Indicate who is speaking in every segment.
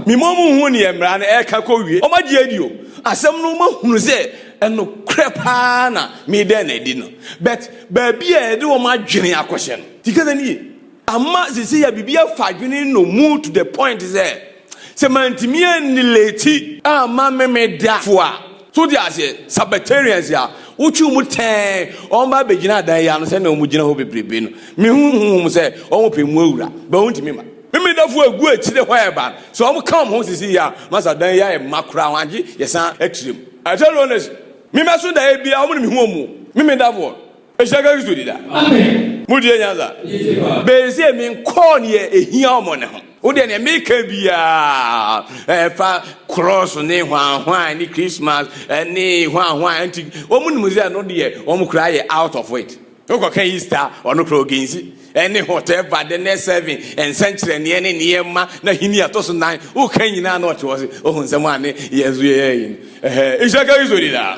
Speaker 1: Me momu hu ne emra na e ka ko wie. O ma je adio. Asem no ma hunu se eno krepa na me de na di no. But baabi e de o ma dwene akɔhye no. Tikada ni ama sisi ya bibia fadwene no move to the point there. Se mantimi ani leti ama me da fo a. So they say Sabbatarians ya. Uchu mu ten on ba begina dan ya no se na mu gina ho bebrebe no. Me hu se on pe mu awura. Ba huntimi ma. Me da fo agu atire ho e ba. So on come ho sisi ya. Masa dan ya e makura wanji yesan atirem. I tell you honest. Me meso da e bia on me hu omu. Me da fo. E shaka gizo di da. Amen. Mu die nyaza. Be se me nko ne ehia omo ne ho. O de ne make bia fa cross ne hwan ni Christmas ni hwan anti o mu muze no de o mu kra ye out of it o ko kan Easter o no kro gensi any hotel bad the next 7 and century ne ne ma na hini atoso 9 o kan nyina na o che o o hunsam ane yezu ye ishaka izori da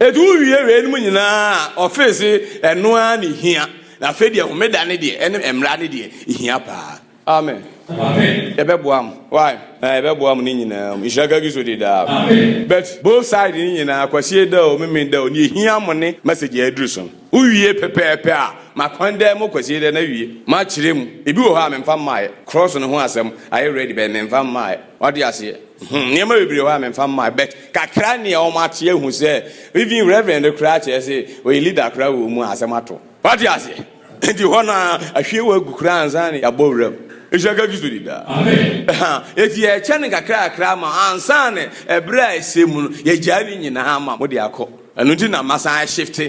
Speaker 1: etu wie mu nyina office eno ani hia na fe de homeda ne de ene emra ne de hia pa. Amen. Amen. Ebeboam. Why? Ebeboam ni nyina. Ishaka gizo de da. Amen. But both sides ni nyina kwase da o meme da o ni hia mo ne message adruson. Uwie pepepe a makwanda mo kwase da na wie. Ma kire mu. Ebi wo ha memfa mai. Cross no ho asem. Are you ready be memfa mai? What do you say? Niema bibiri ho ha memfa mai. But kakra ne o ma tie hu se even reverend the crash say we leader kra wo mu asem ato. What do you say? Ndi hona ahwe wa gukura anza ne abowram. Ishaka gizo da. Amen. Eti e chane kakra ma ansa ne ebra esemu no ye jari nyina ama mo de akọ. Anu ti na masa shift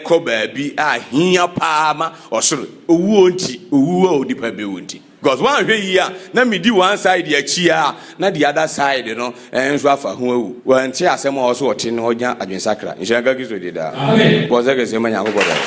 Speaker 1: ko baabi a hia pa ma osoro. Owu onti, owu a odipa be wonti. Because one hwe yi a na me di one side ya chi a na the other side no enso afa ho awu. Wan ti asem a oso oti no onya adwensakra. Ishaka gizo da. Amen. Boza ke sema nyango boda.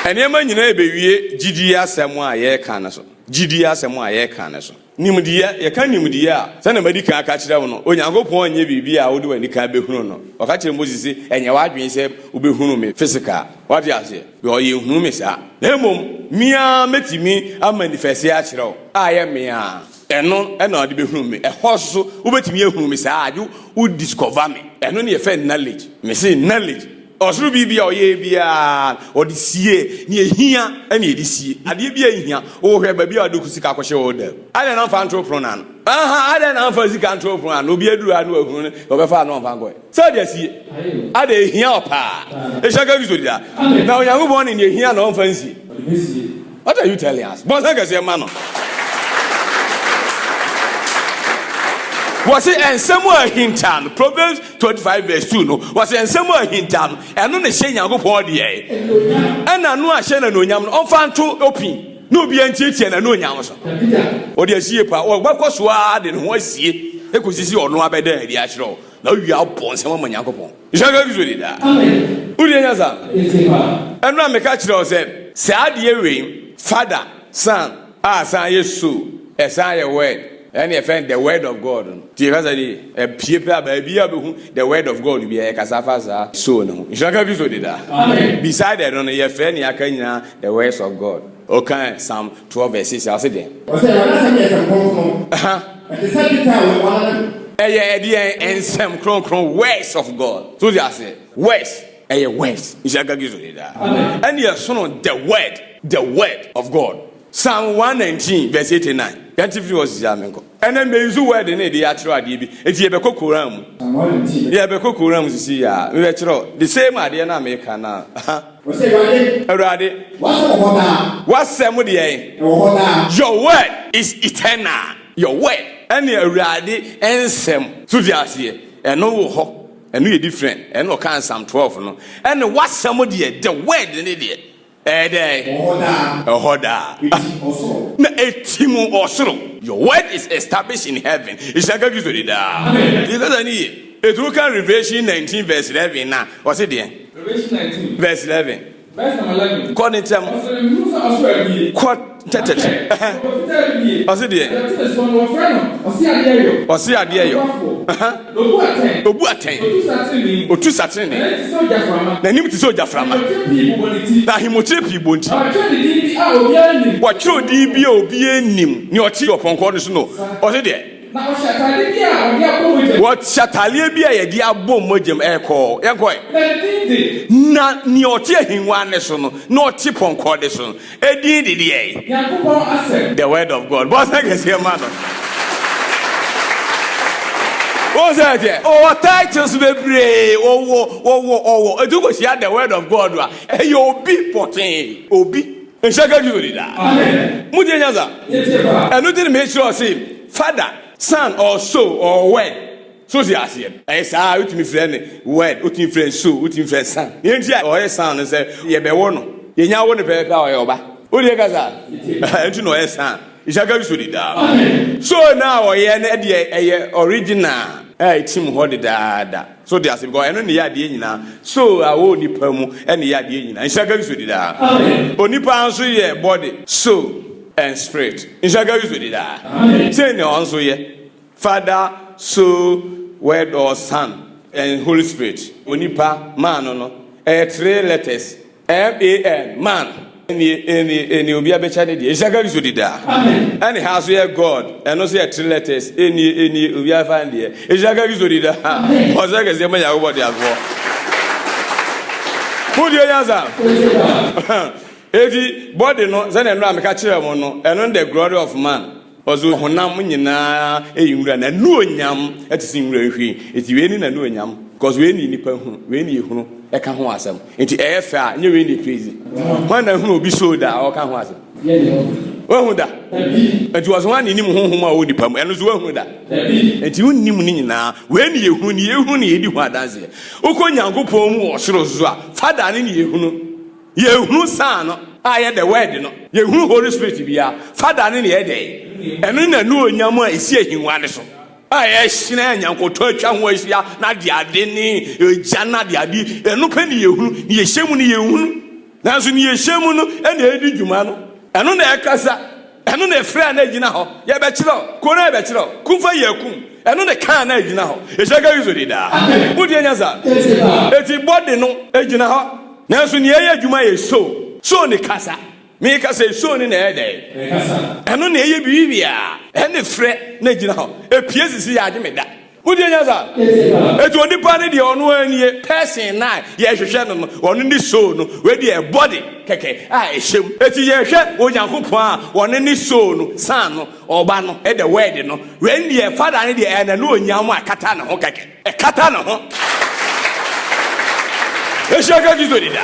Speaker 1: Enema nyina ebewie gidi asem a ye ka na so gidi asem a ye ka na so nimdiya ye ka nimdiya a sana madika aka kire wo no onyankopon anye bibi a wode wani ka behunu no o ka kire Moses enye wadwen se obehunu me physical what you say be o ye hunu me sa na mom mia metimi a manifest ya kire wo a ye mia eno na ode behunu me e hoso obetimi ehunu me sa aju u discover me eno ne ye fe knowledge me say knowledge osuru bibia oye bia odisie ni ehia ene edisie ade bia ehia wo hwe ba bia odokusika akwhye wo da ade na fa entrepreneur ade na fa sika entrepreneur no bia duru anu ahunu obefa no fa ngoy so de sie ade ehia opa e shaka bizo dia na onyango bon ni ehia na on fa nsi what are you telling us bon saka se ma no was it and somewhere hintan Proverbs 25 verse 2 no was it and somewhere hintan eno ne hye nyankopon de e na no ahye na no nyam no on fa nto opin no bi antietie na no nyam so o de asie pa o gbakoso a de no ho asie ekosisi ono abeda adi a kire na wi abon se mo nyankopon isaga bizo de da amen uri nyaza eno ameka kire o se ade ewe father son son yesu esa ye word and you find the word of God. The word of God will be a casafa so no. Beside that, on your friend, the words of God. Okay, Psalm 12 verse 6. I'll say there. And some cron words of God. So they say words. Words. And you son the word of God. Psalm 119 verse 89. Can't if you was Yamenko. And then there is a word in the actual DB. If you have a cocoram, you have a cocoram to see ya. The same idea na make now. What's somebody? Your word is eternal. Your word. And you're ready and some. So just here. And no hope. And we different. And no can Psalm 12. No. And what's somebody? The word in it. Your word is established in heaven. It's like a good because I need it. Look at Revelation 19 verse 11 now. What's it there? Revelation 19 verse 11. Verse 11. Quote it. Quote. What's it there? Obu aten. Otu satene. Na nim ti so jaframa. Na himotre pi bonti. Wa tro di bi obi enim. Ni oti oponko no so no. O se de. What shatale bi a ye di abom mojem eko. Yenko. Na ni oti ahinwa ne so no. Na oti ponko de so no. Edin de de. The word of God. Boss na get here man. What's that here? Oh, titles be brave. Oh. You go share the word of God. Hey, obi potin. Obi. And shaka you did that. Amen. Mudi nyaza. And you didn't make sure say father, son, or so, or word. So the Asian. I say, you me friend word, you me friend so, you me friend son. You hear or son and say, ye be one. You nya one be power yoba. Odi gaza. And you know son. Shaka you did that. So now ye na the original. Team hold da. So they are saying, because I know the idea nyina. So I will ni pamu and the idea nyina. Inshaka you did that. Oni pa answer ye body, soul and spirit. Inshaka you did that. Say no answer ye. Father, soul, word or son and Holy Spirit. Oni pa man no. 3 letters. M-A-N man. Any obi abecha de Isaka you did that. And has here God and also 3 letters any obi find there. Isaka you did that. Was like as my body as well. Who do you answer? Edi body no say no am catch am no and the glory of man. Ozo honam nyina eyinwura na nu onyam etisi nwura hwi eti we ni na nu onyam because we ni nipa hu we ni ehunu eka ho asem enti efe a nye we ni crazy when na hu obi shoulder o ka ho asem we hu da enti was one ni nim honhom a o nipa mu eno zo we hu da enti unnim ni nyina we ni ehunu ni edi hu adanse ukonyankopon mu osoro zo a father ni ehunu yehunu san no aye the word no yehunu Holy Spirit bia father ni ede eno na nu onyam a esi ahinwa ne so aye hina nyankoto atwa ho ahia na de ade ni eja na de ade eno pe ni yehunu ni yehemu ni yehunu nanso ni yehemu no ena edi dwuma no eno na ekasa eno na efra na agina ho ye be kiro ko na be kiro kumfa yakum eno na kan na agina ho eshaga yuzo dida mudi anyaza eti body no agina ho nanso ni ye adwuma ye so ni kasa me kasa so ni na ede eno na ye bibia ene frɛ na gina ho epie sisi ya ade meda mudi anyaza eti oni pa ne de ono anie person na ye hwehwɛ no ono ni so no we de body keke a ehyem eti ye hwɛ onyankopɔn a ono ni so no san no oba no e the word no we ne father ne de ena no onyam akata ne ho keke e kata ne ho Eshaka gizo dida.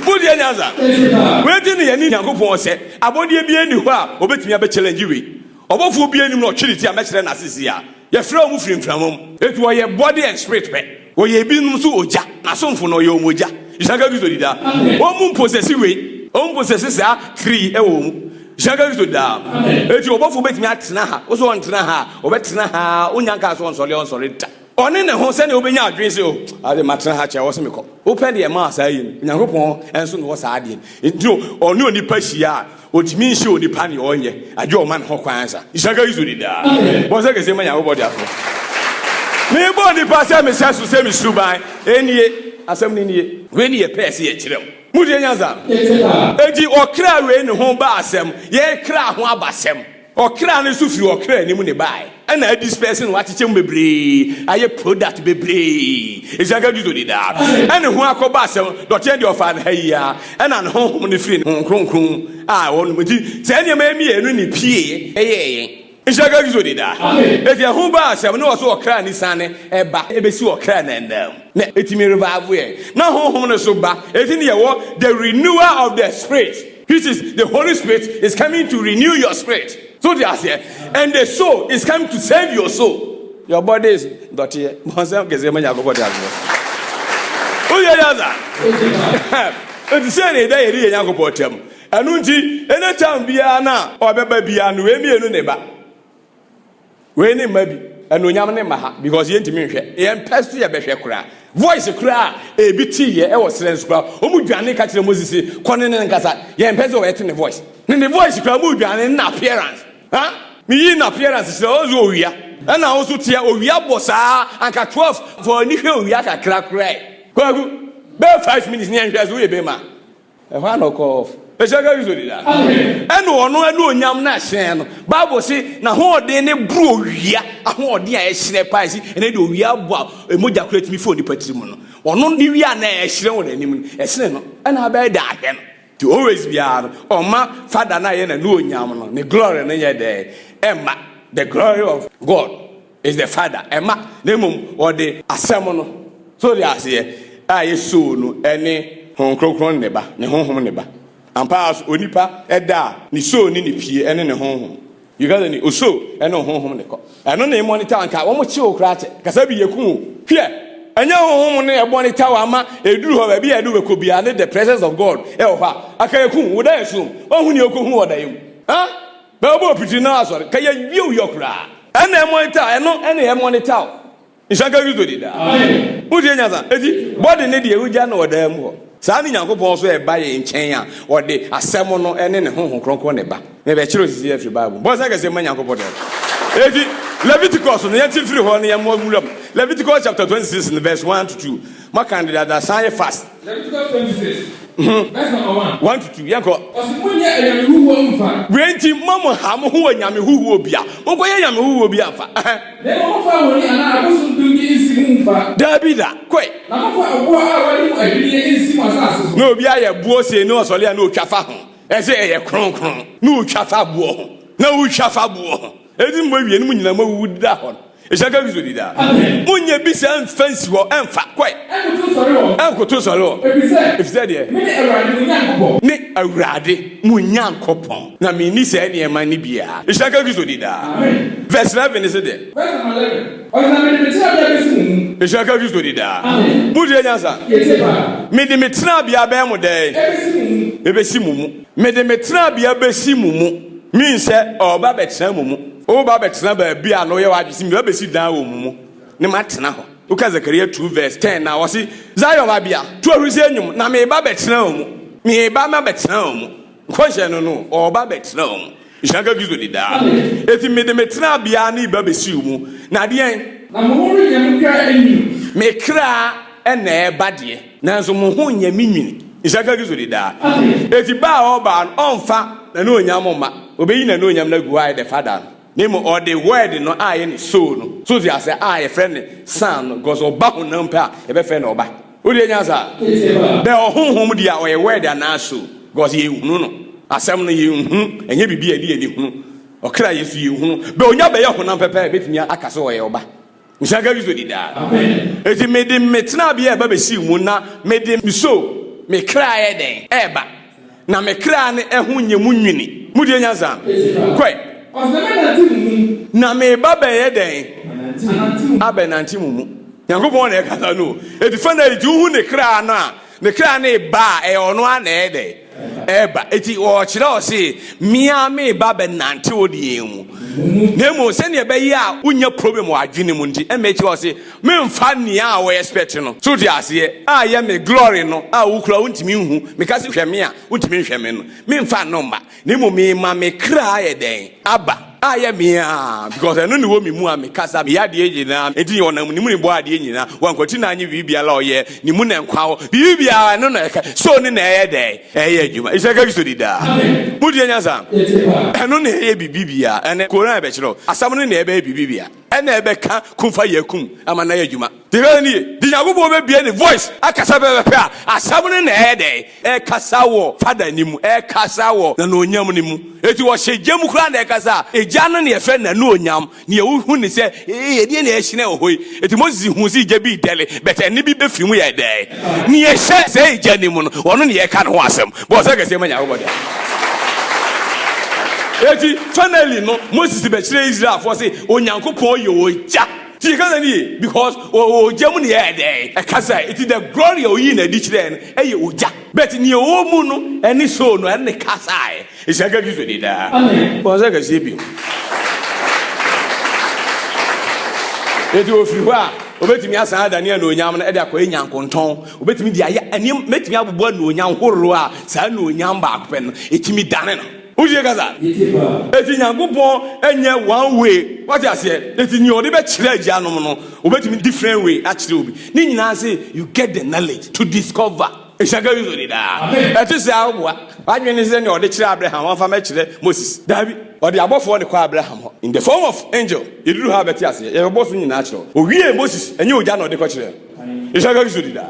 Speaker 1: Budi anyaza. We ni yani nyankopɔn se abodie bi eni ho a obetumi abe challenge we. Obofo bi enim no twiriti a mekere na sisi a. Ye fra omu frimframom. Etu wo ye body and spirit pe. Wo ye bi num so oja. Na somfo no ye omoja. Eshaka gizo dida. Omu possessi we. Omu possessi sa 3 ewo mu. Eshaka gizo dida. Etu obofo betumi atena ha. Wo so ontena ha. Obetena ha. Onyanka so onsole da. Oni ne ho se ne obenya adwen se o ade matena ha cha wo se mekọ open de ma asa yi nyankopon enso no wo sa ade nti oni onipa hia otimi nhi onipa ne onye ade o man ho kwansa isaka yuzuri da bo se ke se ma nyankopon de afọ me bo ni pa se me sasu se me suban enie asem ni nie we ni ye pese ye kirem mudi nyanza edi okra we ne ho ba asem ye kra ho abasem okra ne sufiri okra ni mu ne bai and this person what teach bebre aye product bebre ezanga judo dida and who akoba asem do change of an hia and an home ne free kronkron won muti se ne ma mi enu ni pie ezanga judo dida e dia hu ba asem ne so okra ni sane eba ebesi okra na ndam na etimi revive ye na home ne so ba etini ye wo the renewal of the spirit, which is the Holy Spirit is coming to renew your spirit. So they are here. And the soul is coming to save your soul. Your body is dirty. Monsa geze manya go body ago. O ye yaza. E say ne da yeri yanko potem. Anu nti anytime bia na obeba bia no we mienu ne ba. We ne ma bi. Anu nyam ne ma ha because ye ntimi hwe. Ye mpesto ye behwe kura. Voice kura e bi ti ye e wo silence kura. Omu dwane ka kire Moses kone ne nkasa. Ye mpesto we ete ne voice. Ne voice kura mu dwane na appearance. Me in appearance is also we are And I also tell Owia Bossa and 12 for Nisha Owiaka crack cry. 5 minutes near Yazoo Bema. A one of the sugar is with that. And no yam na shen. Bible say, na ho de ne bro ya, a ho de a shine paisi, and they do we are a moja create me for the patrimony. Or no, we are na a shine with any a and I bear that. To always be out, or ma father na yen and no yam, the glory in your day. Emma, the glory of God is the Father. Emma, the mum or the assembly. So they are here. I soon any home crocron neighbor, the home neighbor. And pass Onipa, Eda, ni so ni pie, and in the home. You got any so, and no home. I don't name monitor and car, one more chill cratch, Casabi Yaku. Here, and your home near Bonita, Ama, a drew of a beer do could be under the presence of God. Elha, I can't come, would I assume? Oh, when you come, what are you? Huh? Babo pretty nice, can you your cry? And then monitor, and not any monitor. You shall go to that. Who did you body need you, or them? Sani Yankopon so e baye nchen a ode asem no ene ne honhon kronkron ne ba me be kire osisi afri bible bo say kase man Yankopon de edi Leviticus no yenti free ho ne yam awuram Leviticus chapter 26 verse 1 to 2 my candidate that sign fast
Speaker 2: Leviticus 26 verse number 1
Speaker 1: to 2 yanko
Speaker 2: osimunya enyame huwo mfa
Speaker 1: wenti mamo ham ho enyame huwo bia monko ye enyame huwo bia fa
Speaker 2: ne mo fa woni ana abosun dungi insimu mfa
Speaker 1: David kwe
Speaker 2: na mo fa obo a wali mu adwuye insimu asase so
Speaker 1: no obi aye buo se no osole a no twafa ho ese eye kronkron no twafa buo ho na wo twafa buo ho edi mo wie no mu nyina mo wuda ho Ishaka bizo dida. Munye bisa mfansi wo emfa kwai. Enkoto sori wo. Efise de. Ni awurade munyankopon. Na me ni se ne ma ni bia. Ishaka bizo dida. Verse 11 is there.
Speaker 2: Verse 11. Ona me de metra bia besimu.
Speaker 1: Ishaka bizo dida. Mudi nyansa. Me de metra bia ba mu de. Ebesimu mu. Me de metra bia besimu mu. Mean say oba betra mu mu. Oba betra ba bia no ye wa dwesi me obesi dan wo mu ne matena ho uka Zechariah 2 verse 10 na wasi Zion ba bia to arusi enyum na me ba betra wo mu me ba ma betra wo mu kwose no no oba betra wo mu ishaka gizo dida eti me de metra bia na iba besi wo mu na de en
Speaker 2: na mo ri nyam kra enyu
Speaker 1: me kra ena e bade na nso mo ho nyam nwini ishaka gizo dida eti ba oba onfa na no nyam ma obeyi na no nyam na guai the father name or the word no I any soul. So they say I a friend son goes oba honampa e be friend oba. Wo dey nyansa? Be ohonhom dia o ye word ana so goes ye hunu no. Asem no ye hunu enye bibia di edi hunu. Okra Yesu ye hunu. Be onya be ye honampa pe betimi akase o ye oba. Usaga bizo di da. Amen. Eti me de metna bia ba be si mu na me de so me kra ye den eba. Na me kra ne ehun nyemu nwini. Mu dey nyansa? Kwai na me baba ye den abenanti mumu Yankopon na ekasa no edifana eti hu ne kra na ba e ono ana ede eba eti o kire o se mia me baba nanti odi emu nemo se ne be ya unya problem wa adwene mu nti emechi o se me mfa nia a we expect no so di ase a ye me glory no a ukura untimi hu me kasi hwe me a untimi hwe me no me mfa no ma nemo me ma me kra ye den aba aye me because I no wo me mu a me kasa me ade nyina enti onam ni mu ni bo ade nyina wankoti na anye bibia la oye ni mu na nkwa ho bibia no na so ni na eye den eye adwuma isaka biso dida budi nyansa eno na eye bibia ene koran be kiro asam no na ebe bibia ene ebe ka kumfa yakum ama na adwuma digani di Yankopon be bia ni voice akasa be pe asam no na eye den e kasa wo fada ni mu e kasa wo na onyam ni mu eti wo hyegem kura na e kasa jano ne efe na no onyam ne hu ni se ye na ehine ohoi eti Moses hu si je bi dele beta ni bi befiri mu ye dai ne ye hye se jani mu no ono ne ye ka no asem bo se kase manya wo de eti finally no Moses be kire Israel for say Onyankopon ye oja ti ka ni because oja mu ne ye dai e kasa eti the glory o yi na di kire e ye oja bet ne o mu no eni so no ene kasa e isaka gizo de da bo se kase bi eti ofiri ho a obetimi asan Daniel no onyam na e de akoye nyankonton obetimi di aya enim metimi abobo no onyam hororo a sa no onyam ba akpe no etimi dane no Uje gaza. Eti Nyankopon enye one way. What you say? Eti ni odi be kire agya no no. Obetimi different way akire obi. Ni nyina say you get the knowledge to discover. Eshaga you do da. Eti say aboa. Adwene say ni odi kire Abraham wan fa me kire Moses. Dabi. Odi abofo ne kwa Abraham in the form of angel. Eduru ha beti ase. Ye boso nyina kire. Owie Moses enye ogya na odi ko kire. Eshaga you do da.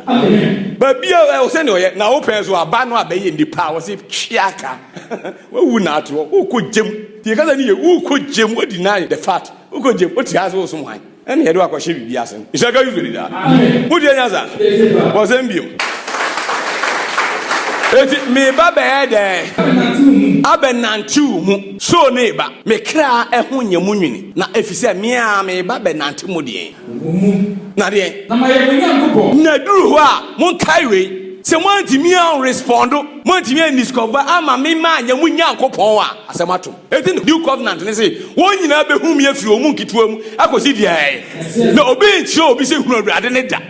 Speaker 1: But be o say no ye na open so aba no abaye ndipa wo say twiaka. Wu na to wo ko gem. Ti kaza ni ye wu ko gem wo deny the fact. Wu ko gem o ti ase wo so mwan. Ene ye do akɔhye bibi ase. Eshaga you do da. Wo di anyaza. Wo say mbiem. Eti me ba be de abenantu mu so ne ba me kra ehun nyemu nwini na efise me a me ba benantu mu de na de
Speaker 2: na maye Nyankopon
Speaker 1: na duru ho a mon kaiwe se mon timi an respondo mon timi an discover ama me ma nyemu Nyankopon a asemato eti new covenant ne say won nyina be hu me afiri omu nkituwa mu akosi de na obi nchi obi se hunu awurade ne da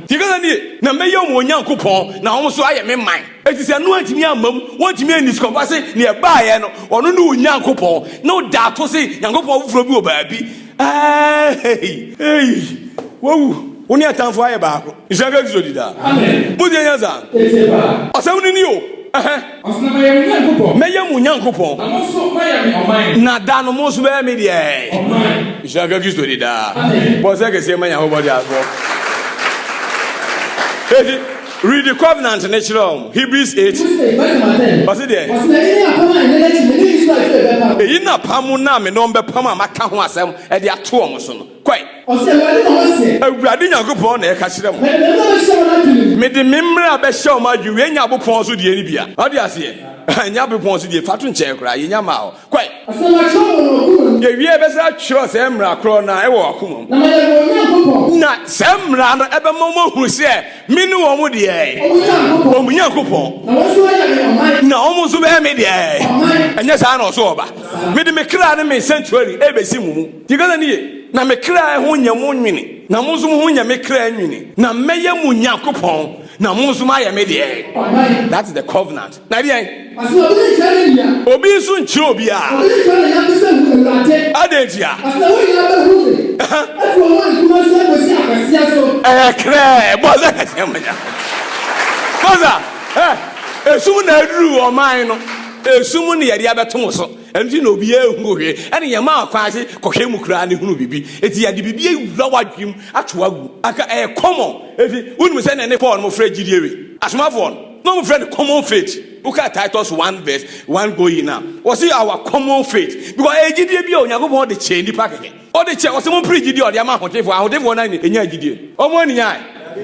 Speaker 1: tikana ni na me yom Nyankopon na wo so aye me man eti se no antimi amam wantimi an discover say ne e ba ye no ono no Nyankopon no da to say Nyankopon fufuro bi obaabi hey wow oni atamfo aye baako isaga gizodi da amen budi anyaza eteba osawuni ni o
Speaker 2: osna maye Nyankopon
Speaker 1: meye mu Nyankopon
Speaker 2: na so maye me oman
Speaker 1: na da no mo so be me de
Speaker 2: oman
Speaker 1: isaga gizodi da bo se ke se manya ho body aso read the covenant natural Hebrews 8 what's it there e na pamu na me no be pam amaka ho asem e de ato omo so no kwai awurade Nyankopon na e ka kire mo me de memra be hye o ma dwu enya bopon so de ni bia o de ase enya bopon so de fatu nche kra ye nya ma ho kwai ye wie be sa chiro se emra kro na e wo akomom na se emra no e be mo hu se me ni wo mo de omu Nyankopon na omu so be me de enya sa na o so oba me de me kra na me sanctuary e be si mumu tikana ni na me kra ho nyamo nwini na mo so ho nyame kra nwini na meye mu Nyankopon na mo so ma ye me de that is the covenant na de obi so nchi obi a adentia kra boza ka semanya boza esum na aduru o man no esum ne yade abetom so enti na obi ehungo hwe ene ye ma akwanse kohwe mu kura ne hunu bibi eti yade bibi ewura wadwem atoagu aka common eti unum se ne Paul mo fra gidie we asomafo no mo fra common faith uka Titus 1 verse 1 going now was it our common faith because gidie bi Onyankopon de che ndi pakeke o de che o se mo pre gidie o de ama ahotefo na enya gidie o mo anya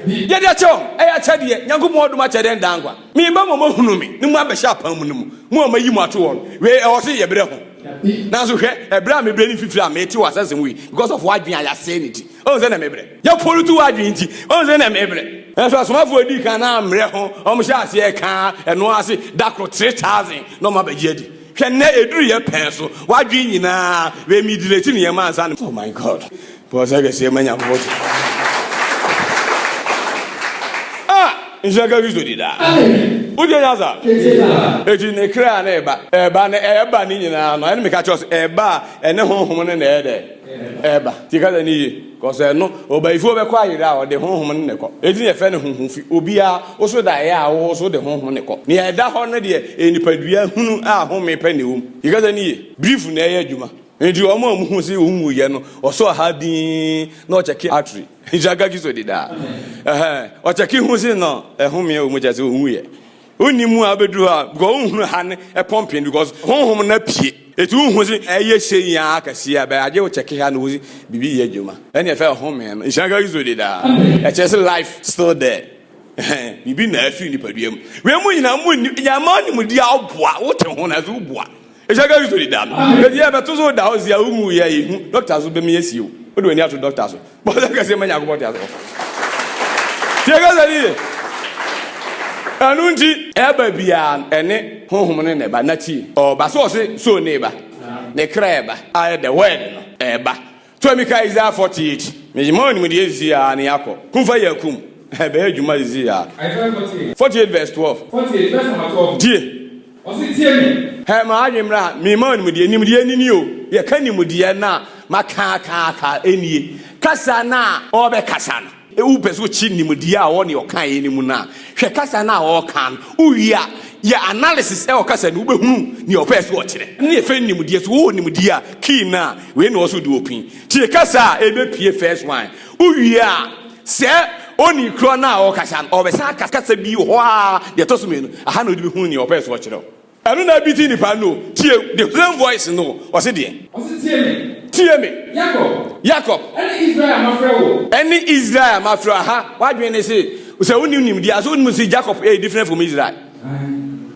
Speaker 1: ye de acho e chade Nyankopon do ma chade ndangwa mi ba mo hunu mi ni mu abehya apam mu mu o mayi mu ato won we o se ye bre ho na so hwe ebra me bre ni fifiri a me ti wasasem wi because of what being aya sanity o se na me bre ya polutu wadwen nti o se na me bre so asomafo edi kan na mre ho o mo sha ase e kan eno ase dakro 3000 no ma bagye di hwe na eduru ye pen so wadwen nyina we mi dileti ne ye ma ansa. Oh my god bo se ga se manya bo Njaga vizuri da. Uje nyaza. Eti ne kra na eba na ni nyina no ene me ka chos eba ene honhom ne na ede eba tikaza ni ko se no obaifo be kwa yira o de honhom ne ko eti ne fe ne honhomfi obi a wo so da ya wo so de honhom ne ko ne eda ho ne de enipadua hunu a home pe ne wom tikaza ni brief na ye adwuma enti o ma mu hu se omu ye no o so ha din na o cheke artery Njaga gizo dida o cheke hu se no ehome o mu chese ohu ye oni mu abedu ha go hu ha ne e pumping because honhom na pie etu hu se eye sei ya akasi aba age o cheke ha no wo bibi ye adwuma ene e fe home no Njaga gizo dida e chese life still there bibi na afi ni padua mu we mu nyina mu ya ma ni mu dia oboa wo te ho na zo boa Njaga gizo dida e dia be to so da o zia umu ye hu doctor so be me yesi o do any to doctor so but I can say manya go doctor so Njaga zali anunti eba bia ene honhom ne ne ba na ti o ba so ne ba ne kreba I the word no eba to mi ka Isaiah 48 me jimoni mu de ezi a ne yakọ kumfa yakum ebe adwuma ezi a Isaiah 48 verse 12 48 verse number 12 die Hey, my admiral, me man, Nimudia, Nino, ye can Nimudia na, Maca, any Cassana, or the Cassana. A upes which Nimudia on your kind Nimuna. She Cassana or can, ya analysis, El Cassan, your best watch it. Near friend Nimudia, Nimudia, Kina, when also do open. Tia Cassa, a PFS wine. Ya, sir. Only Crona or Cassan or Besaka Cassabi, the Tosman, 100 who your best watch it. I don't know between the pano, the same voice, no, was it there? Tear me, Jacob, any Israel, my friend, why do you say, so when you knew the Azun must see Jacob a different from Israel?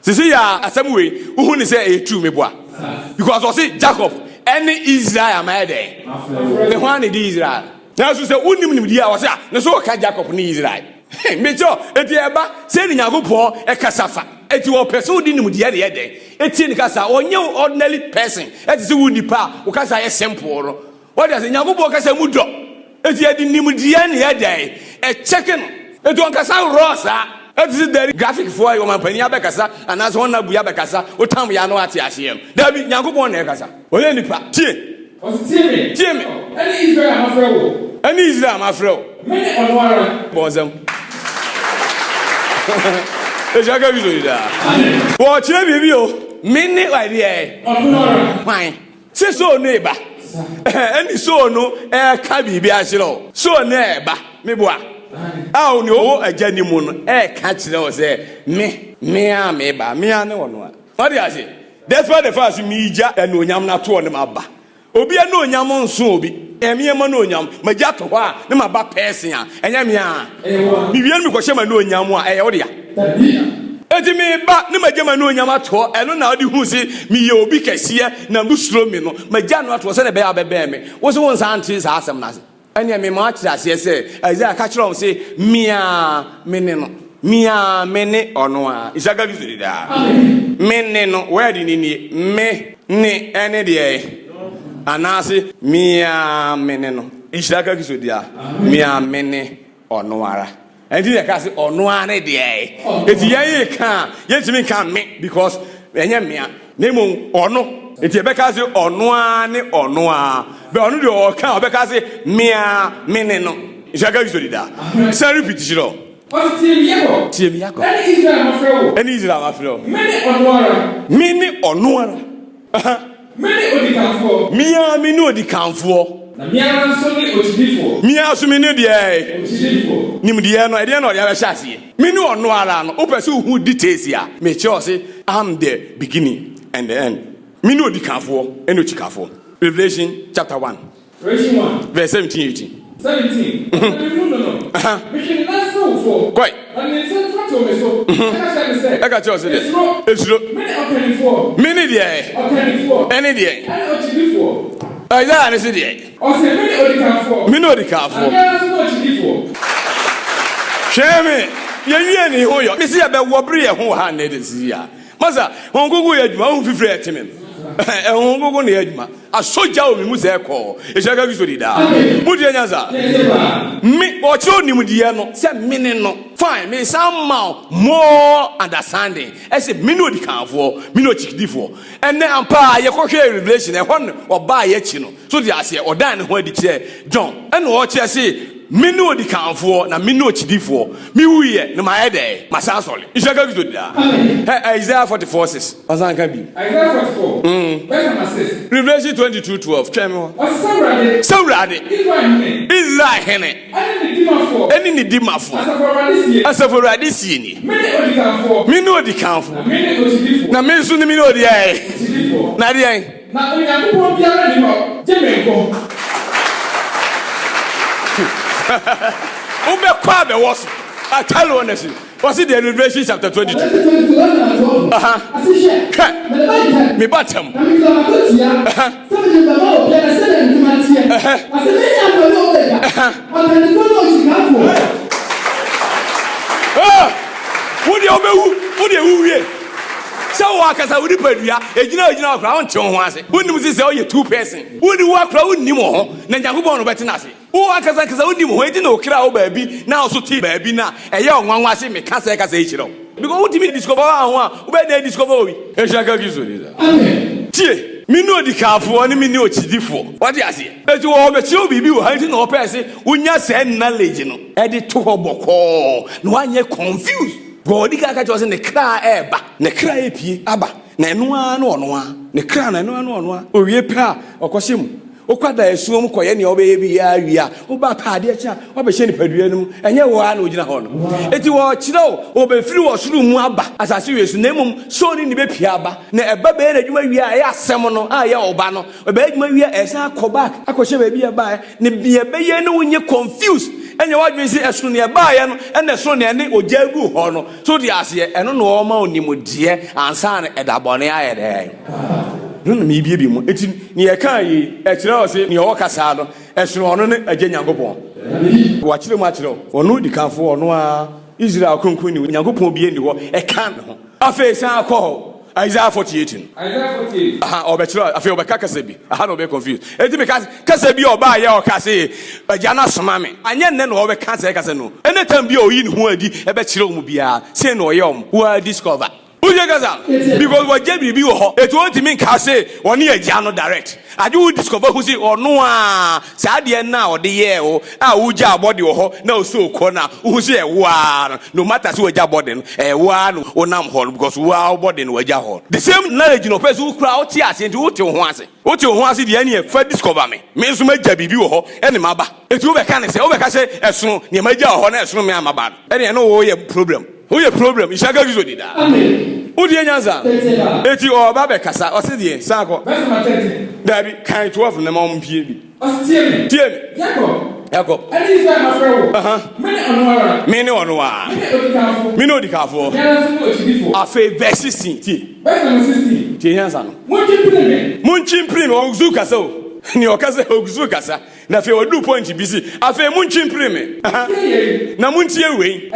Speaker 1: Cecilia, some way, who say a true me boy. Because I say Jacob, any Israel, my day, the one in Israel. Now, so say, wouldn't you was that? So can Jacob in Israel. Major, at the Abba, saying Yago, a Casafa, at your person in the other day. It's in Casa, or no ordinary person, at the Woody Pa, because I am simple. What does the Yago Casamudo? It's yet in Nimudian day, a chicken, a Doncasa Rosa. That's the graphic for your Peniabacasa, and as one of Yabacasa, or Tom Yano at Yasiam. There be Yago Bonacasa. Well, any part, Timmy,
Speaker 2: any Israel, my friend.
Speaker 1: Any Israel, my friend.
Speaker 2: Many on one.
Speaker 1: Bosom. Watch you, many idea. Fine. Say so, neighbor. Any so no, cabby be as you know. So, neighbor, me boy. Oh, no, a genuine catch those say, me, no one. What do I say? That's why the first media and no yam not to on them. Obi no nyam nso obi emi ema no nyam magya to ho a ne maba person a enya me a bibian me kwhye ma no nyam a eye wo de ya eti me ba ne magya ma no nyam ato eno na odi hu se me ye obi kese na busuro me no magya no ato se ne be abebe me wo se won san tri sa asem na se enya me ma akira se se Isaiah ka kira on se mia me ne no mia me ne ono a isaga bi zuri da me ne no where di ni me ne ene de Anasi mia meneno. Ishaka kisodia mia mene onoara. And the case onoane de. It's ye can yet me can me because enya mia name ono. It's a becase onoane onoa. But onu de can becase mia meneno. Ishaka kisodia. Say repeat shiro. Tie mi yako. Any Israel my friend. Mene onoara.
Speaker 2: Many Odicanfo.
Speaker 1: Mia minu Odicanfo.
Speaker 2: Mia Sony Ochidifo.
Speaker 1: Mia Suminu de Nimudia no, I didn't know the other chassis. Minu or no alarm, open who details here. Make sure say I'm the beginning and the end. Minu Odicanfo, and Ochicafo. Revelation chapter 1.
Speaker 2: Revelation 1.
Speaker 1: Verse 17.
Speaker 2: 17. No. Mission that's so for.
Speaker 1: Quite.
Speaker 2: And it's a photo me so. I
Speaker 1: got yours.
Speaker 2: It's many opening for.
Speaker 1: Many day.
Speaker 2: Opening for.
Speaker 1: Any day.
Speaker 2: And Ochidifo.
Speaker 1: That is it.
Speaker 2: Or say many Odicanfo.
Speaker 1: Minu Odicanfo.
Speaker 2: And that's Ochidifo.
Speaker 1: Share me. Ye ho yo. Me see be wobri ye ho ha na de si ya. Masa, won gogo ye adwuma won fifire etemen. Won gogo na ye adwuma. Asoja o mi mu se ko. E shaka bi so di da. Mu di nyanza. Me o chi oni mu di ye no. Se mini no. Fine, me somehow more understanding. I say me no di kanfo, me no chikidifo. And then ampa ye kohwe revelation e hon oba ye chi no. So di ase o dan ne ho adi kire John. And o chi say me no di kanfo na me no chidifo. Me wuye na my head ma san sole. Ishaka bi so di da. Isaiah 44:6. Osan kan bi.
Speaker 2: Isaiah 44. Verse number 6.
Speaker 1: Revelation 22:12. Tell me what.
Speaker 2: Saurade.
Speaker 1: Israel hene. Any ni dimafo. Asafo radisi ni. Me no di kanfo. Na me so ni me no di ai. Na di ai.
Speaker 2: Na Onyankopon biara ni ho. Jemenko.
Speaker 1: Ube kwa be was. I tell you honestly. Was it the Revelation chapter 22? Me batem. Who the so wakasa wudi padua ejina okra won che ho ase wonni mu sise o ye two person wudi wakra wonni mo ho na Nyankopon no beti na ase wo wakasa wonni mo ho ejina okra wo baabi na so ti baabi na eye onwanwa ase me kasa e kasa e chiro because what me discover one who be discover we e shaka gizo ni da
Speaker 2: Amen.
Speaker 1: tie me no di kafo ni me ni ochidifo what you say e ti wo be che obibi wo hanti na opese unya se knowledge no e di to hoboko no anye confused God ka ka chose ne kra eba ne kra epie aba na eno a na ono a ne kra na eno a na ono a owie pa okohyem okwada esuom koye ne obeye bi ya awia oba paade acha obehye ne paduanum enye wo a na ogina ho no eti wo kire o obefiri wo suru mu aba asase wesu na emum so ni be pia aba na eba be na adwuma wi a ya asem no a ya oba no eba adwuma wi a esa akoba akohye ba bi aba ne bia be ye no wonye confused enye wadwen si esoro ne eba ye no ene so ne ne ojagu ho no so di ase eno no o ma onimodie ansa na edabone ayede no me bia bi mu eti ne ye kan yi e kire o se ne o kasa no esoro ono ne agye nyankopon wa kire mu akire ono di kanfo ono a Israel konkon ni nyankopon bia ni ho e kan ho afa san akọ Isaiah 48 aha obekire afa obeka kasa bi aha no be confused eti me kasa bi oba ya o kasa agya na soma me anye nne no obeka kasa no anytime bi o yi ni ho adi e be kire mu bia say no ye om wa discover because what Jebi be ho it won't mean can say one year jano direct. I do discover who say or no sadia now the year o uja body ho no so corner who say one no matter so ja body one o nam hall because wow body no ja hall. The same knowledge no person who crowd here say to ho ase. What you want the any for discover me. Me so make Jebi be ho any maba. It will be can say obeka say esono ne maja ho na esono me amaba. Any no wo ye problem. Who your problem? Is Shaka Gizo did that. Who the answer? Eti or Baba Casa, or Sidia, Sako. Daddy, kind 12 from the mom PB. Tim, Jacob. And he's my friend. Many on one. Mino di Cafo. I say verse 16. Munchin Prim or Zuka so. Nyokaze oguzukasa na fe odu point bisi afa munchin prime na muntie we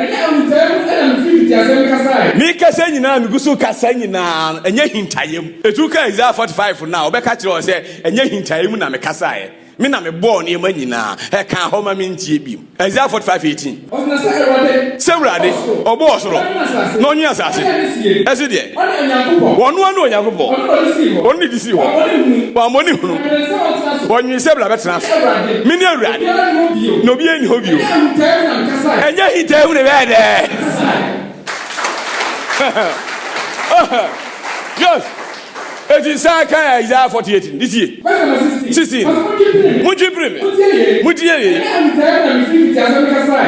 Speaker 1: mi kasa nyina mi gusu kasa nyina enye hintayem etuka Isaiah 45 na obeka kire o se enye hintayem na me kasa ye me na me born e manyina e kan ho ma me ntie bi Isaiah 45:18 ona se erode semrade obo osoro no onyi asase ese de wonu anu onyankopon oni disi ho wa moni hunu wonyi sebla betra mini awurade no bi eni hobio enye hitawu ne be de yes it is Isaiah 48 this year 16 mutie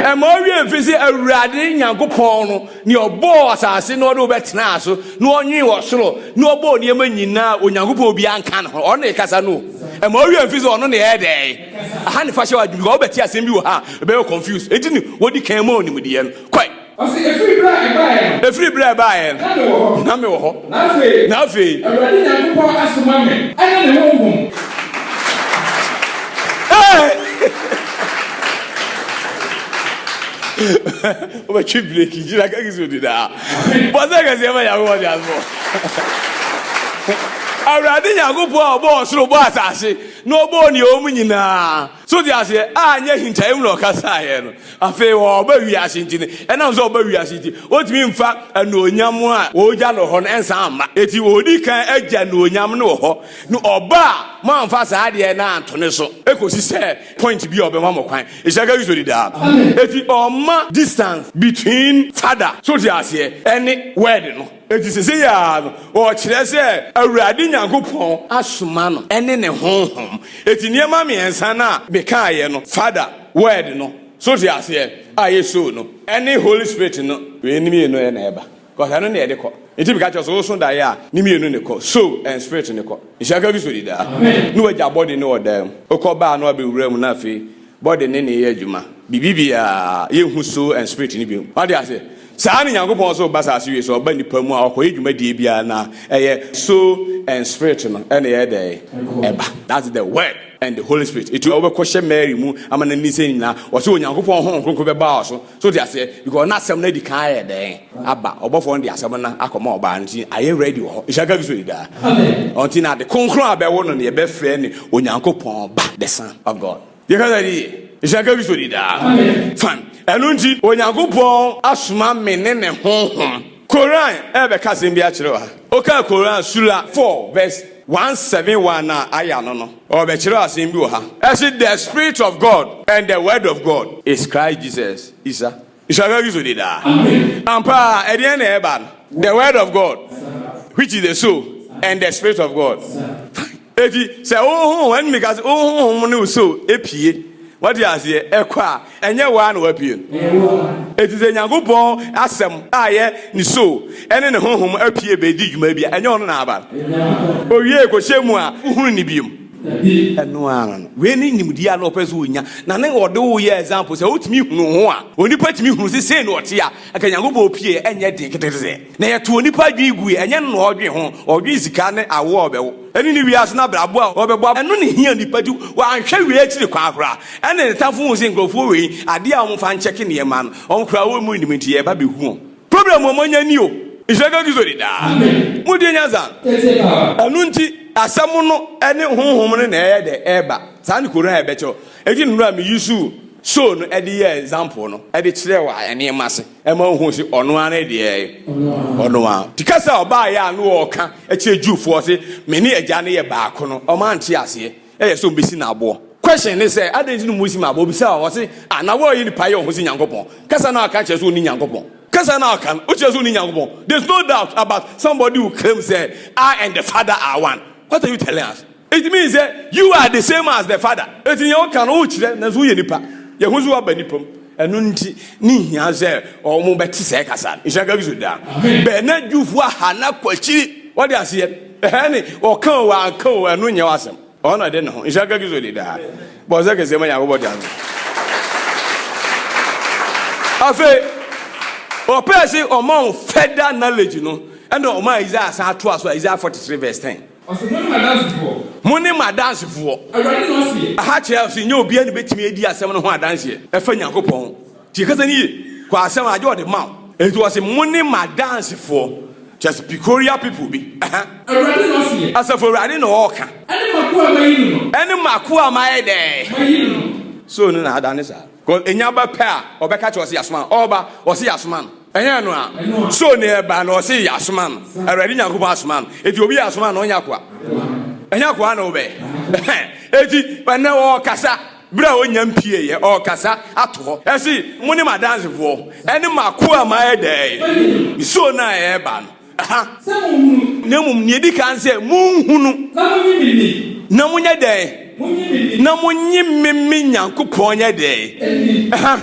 Speaker 1: e mo wie fisi awurade nyankopon no ne obo asase no do betena so no onyi wo soro no obo ne manyina onyankopon obi anka no ono e kasa no e mo wie fisi ono ne e de aha ne fa hye wa bi obeti asem bi wo ha e be confused etini wodi kan mo onimde ye no kwai ase efiri bra bae na me wo ho na fe awurade nyankopon asoma me ana ne ho hom o chi break jira ka gizo dida boza ka se ma ya wo dia so awurade nyankopon obo osoro bo asase no obo ni o mu nyina so dia se anye hintayem no kasa ye no afi wo ba wi asintini ena so ba wi asiti otimi mfa anonyam a oja no ho no ensa amma eti odi kan agya no onyam no ho no oba ma mfa sa de na antone so ekosi se point bi obema mo kwan isaka wi da eti oma distance between father so dia se any word no eti se ya no o kire se awurade nyankopon asoma no ene ne honhom eti niema me ensa na beka ye no father word no so ti ase ayeso no any holy spirit no we nimi no ye na eba cause anu na ye de ko eti beka cho so da ya nimi no ne ko soul and spirit ne ko ishaka bi so di da no waja body no odam okoba no abewura mu na fe body ne ye adwuma bibibia ye hu soul and spirit ne bi what dey ase Sani nyankopon so basa asiwe so ba nipa mu a okoye dwuma die bia na eye soul and spirit no ene ye dey eba that's the word and the Holy Spirit it will obekoshe Mary mu amana ni se nyina o so nyankopon hon kronkro be ba so dey ase because na asem na di kan ye dey aba obofo ndi asem na akoma oba nti are you ready ho ishaka bi so da amen until na the konkro abewo no ne be frɛ ne onyankopon ba the Son of God you can say ishaka bi so da amen fine enunti onyankopon asoma me ne honhom Quran ebe kasim bi akire wa oka Quran sura 4 verse 171 na aya no obe kire asim bi ha the Spirit of God and the Word of God is Christ Jesus Isa Ishaka gizo dida amen ampa ede na eba the Word of God which is the soul and the Spirit of God eti say when me gas no so epie what you say ekwa enye wa na wapie eti se Nyankopon asem aye ni so ene ne honhom apie be di dwuma bia enye ono na aba owie ko hyemu a uhuru ni biom eno aran we ni nimdi a no peso onya na ne ode wo ye example say otimi hunu ho a onipa timi hunu se no ote a aka Nyankopon opie enye de ketete na ye to onipa dwi gu enye no odwe ho odwe sika ne awo obewo eni ni wiase na brabo a obebo eno ne hia nipa du wa anhwe we akiri kwa akora ene ne tafo wo se nkrofo we ade a wo fa ncheke ne ma no onkra wo mu nimti ye ba behu problem mo manya ni o Ishaka gizo dida amen mudi nyaza enu nti asemu no ene honhom ne na eye de eba sa ne koran ebe cho eji nura me yusu so no ede ye example no ede kire wa ene mase e ma hu si ono an de ono an tikasa oba ya no oka eche jufo se me ne eja ne ye baako no o ma nte ase e so mbesi na abo question is say adenji no musi ma abo bi say o se ana wo yi ni paye o si Nyankopon kasa na aka che so ni Nyankopon kasa na aka o che so ni Nyankopon there's no doubt about somebody who claims say I and the Father are one. What are you telling us? It means that you are the same as the Father. It in your can o chire na so ye nipa ye hu so abanipom enu nti ni hia say o mo beti say kasa Ishaka gizo da be na jufu aha na kwachiri what dey ase ni o kan wa kan wa enu nya wasem ona de no Ishaka gizo da bo ze ke se ma ya go bodan afi o pesi o mon further knowledge no and o ma Isaiah sa to aso Isaiah 43 verse 10 Muni madanse fo. Aha Chelsea nyo obi ani betimi edi asem no ho adanse. E fa Nyankopon. Ti kasa ni kwa asem aje ode ma. It was muni madanse fo. Just peculiar people be. Asa for rade no oka. Eni makua mai de. So no na adane sa. Ko enya ba pa obeka che osi asoma. Oba osi asoma. Enya no a. So ne ba no osi asoma. Awrade Nyankopon asoma. Eti obi asoma no nya kwa. Enya kwa na obe. Eti ba na o kasa. Bra onyam pie ye o kasa ato. Esi muni madanse fo. Eni makua mai de. So na e ba no. Aha. Nemum ni edi kan se munhunu. Na munya de. Na munyi mmemme Nyankopon nya de. Aha.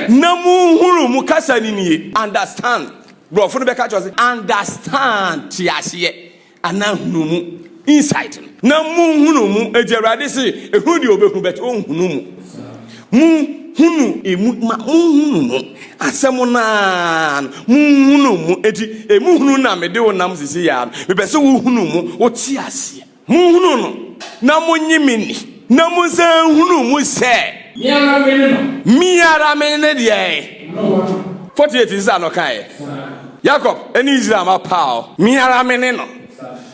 Speaker 1: Na munhunu mu kasa ni nie. Understand. Bro, for the back say understand ti ase anahunu mu insight. Na munhunu mu ejawade se ehunu de obehu bet onhunu mu. Hunu emu ma hunu asemu na hunu mu eti emu hunu na me de wonam sisi ya me pese wo hunu mu wo ti ase mu hunu no na monyimini na mu san hunu mu se miara menene de 48 is no kai Jacob eni Israel ma pao miara menene no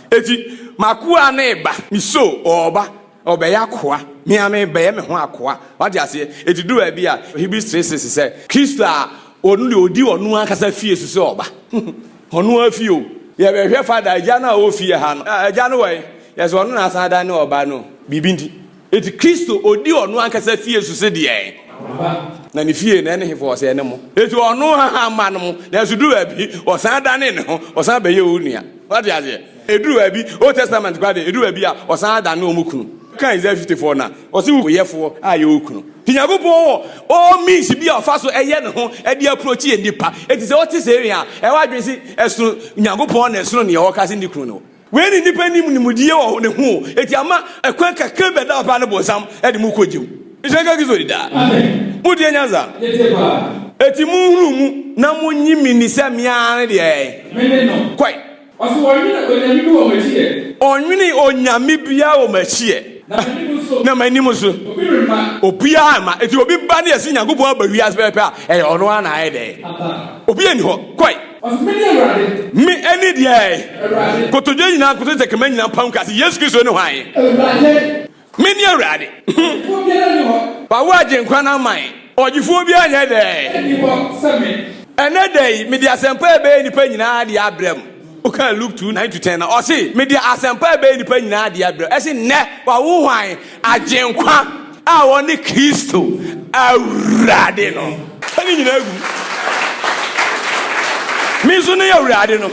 Speaker 1: eti makua na eba mi so oba obeya koa me ame be me ho akoa what you say edidu a bia Hebrews 3:6 say Kristo a onu le odi onu akasa fie su se oba onu afie o ye be hwe father aja na o fie ha no aja no we yes onu na asa da ne oba no bibindi eti Kristo odi onu akasa fie su se de na ni fie na ne hefo se ne mo eti onu ha ma no na su du abi o san da ne ho o san be ye onua what you say eduru abi Old Testament kwade eduru abi a o san da ne o mukunu kan Isaiah 54 na o si wo yefo aye okunu Nyankopon o means bi afa so eye ne ho e de approach ye nipa eti se o ti se ria e wa dwen si esunu Nyankopon na esunu ne o ka se ndikunu no we ni nipa nim nimudie wo ne ho eti ama ekwan kakra be da ba ne bosam e de mu kojem Ishaka gizo dida amen mudi nyanza eti mu huru mu na mu nyimi ni se miare de me no kwai oso onwini onyame bia o machie na manimu so obi ama eti obi ba na esi Nyankopon abawias pepe a e ono ana aye de obi ani ho kwai me eni de kotodwe nyina kotote kema nyina pam kasi Yesu Kristo ne hwan me ni awrade ba waje nkwa na man ogifo bi anya de ɛnɛ day me de asempa ebe nipa nyina de abrem okay Luke 2:9-10 na ɔse me de asempa ebe nipa nyina de abrem ɛse nɛ wa wo hwan agyenkwa a wɔne Kristo awurade no ɛne nyina egu me so ne awurade no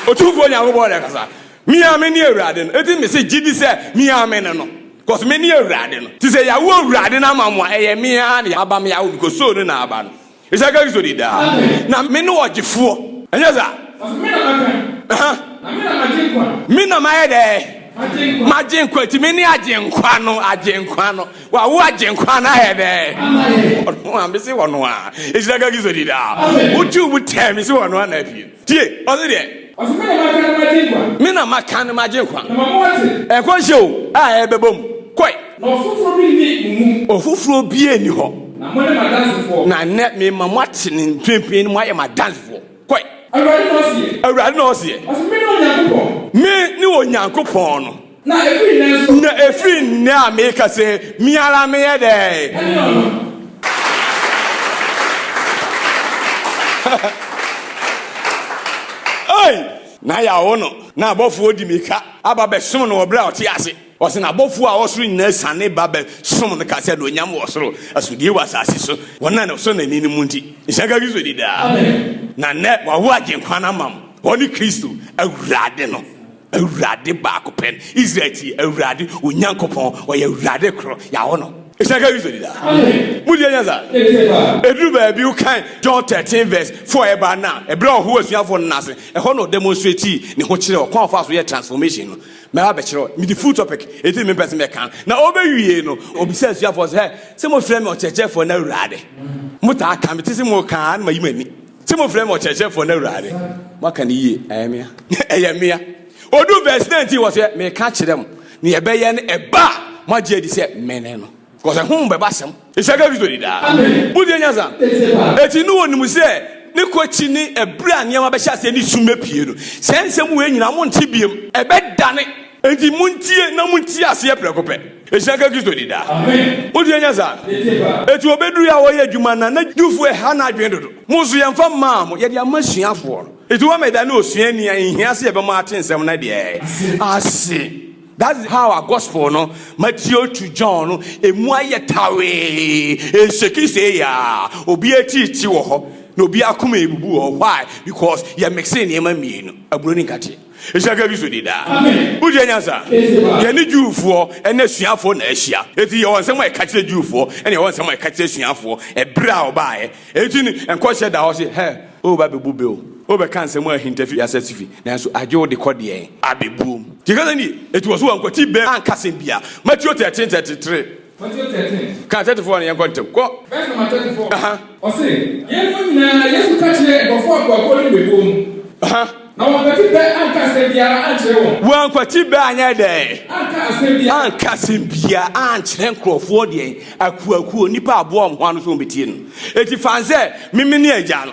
Speaker 1: otufo nyankopɔ de kasa me ame ne awurade no eti me se gidi sɛ me ame ne no cause me ne awurade no ti sɛ yawo awurade na mamwa ɛyɛ me a ne aba me yawo because so no na aba no isaka Kristo di da na me ne ɔgyefoɔ ɛnyɛ sa
Speaker 2: me na maka na me na magyenkwa
Speaker 1: me na mayɛ dɛ magyenkwa ti me ne agyenkwa no wa wo agyenkwa na yɛ dɛ ɔno a me se wɔno a isaka Kristo di da wotu mu tɛ me se wɔno a na pie tie ɔse deɛ me na maka ne magyenkwa ɛkɔ hyɛ o a ɛbɛbɔ mu kɔe
Speaker 2: na
Speaker 1: ɔfoforɔ bie ni hɔ
Speaker 2: na mo ne madansefoɔ
Speaker 1: na nɛ me ma mo ate ne mpempem no mo ayɛ madansefoɔ kɔe
Speaker 2: awurade
Speaker 1: na ɔseɛ me ne Onyankopɔn no
Speaker 2: na
Speaker 1: efiri nnɛ a meka sɛ miara meyɛ dɛ na yawo no na abɔfoɔ di mika aba bɛsom no wɔbrɛ a ɔte ase ɔse na abɔfoɔ a ɔsoro nyinaa sane ba bɛsom no ka sɛ de onyam wɔ soro asodie wɔ asase so wɔna ne so n'ani no mu nti nhyɛka Kristo di daa na nnɛ wawo agyenkwa no ama m ɔne Kristo awurade no awurade baako pɛ no Israel ti awurade Onyankopɔn ɔyɛ awurade koro yawo no nhyɛka Kristo di daa mudi anya sa eduru baabi wokan John 13:4 ɛba na ɛbrɛ ɔho asuafoɔ no nase ɛhɔ no demonstrate ne ho kyerɛ ɔkwan fa so yɛ transformation no mɛba bɛkyerɛ me the full topic eti me person mɛka na ɔbɛwie no obisa asuafoɔ sɛ mo frɛ me ɔkyerɛkyerɛfoɔ na awurade mo taa ka me te sɛ mo ka na mayi mani sɛ mo frɛ me ɔkyerɛkyerɛfoɔ na awurade mo aka ne yie ɛyɛ mea ɛyɛ mea odu verse 19 wɔ sɛ meka kyerɛ mo ne yɛbɛyɛ no ɛba mo agye di sɛ mene no because home beba sem isaka Kristo di da budi anya sa eti no wonimu se ne kochi ni ebre aniama be hyase ni sume pie no sensem we nyina mo nte biem ebe dane enti muntie na muntie ase prekope isaka Kristo di da budi anya sa eti obeduru ya wo ye adwuma na dufu e ha na adwen dodo mo so ye mfa ma mo ye de amasuafo no eti wo meda na osuani ahia se ye be mo atensem na de ase. That is how our gospel, no, Matthew to John, no, emuaye tawe, sekise ya, obi eti wo, no bi akuma ebubu. Why? Because you mixing yema mi no, abroni kate. Esaka Kristo di da. Amen. Udi anyansa. Ye ni Jewfo, ene suafo na ahia. Eti ye wonsem e kate Jewfo, ene ye wonsem e kate suafo, e bra obae. Eti ni enko hye da ho se, he, o ba bebu be o. Obe kanse mo ahintafi asatifi nanso agye de kɔde abebuom tikasa ni etu wɔso wankɔti bɛ ankasem bia Matthew 13:33
Speaker 2: Matthew 13
Speaker 1: ka 34 ne yɛnkɔntem kɔ
Speaker 2: verse number 34 ɔse yɛn nyinaa Yesu ka kyerɛ bɔfo akɔkɔ ne bebuom na wɔnkɔti bɛ ankasem biara ankyerɛ wɔn
Speaker 1: wɔnkɔti bɛ anyɛ dɛ ankasem bia ankyerɛ nkurɔfoɔ deɛ akuakuo nipa aboɔ ho ano so betie no eti fanse mimi ne agya no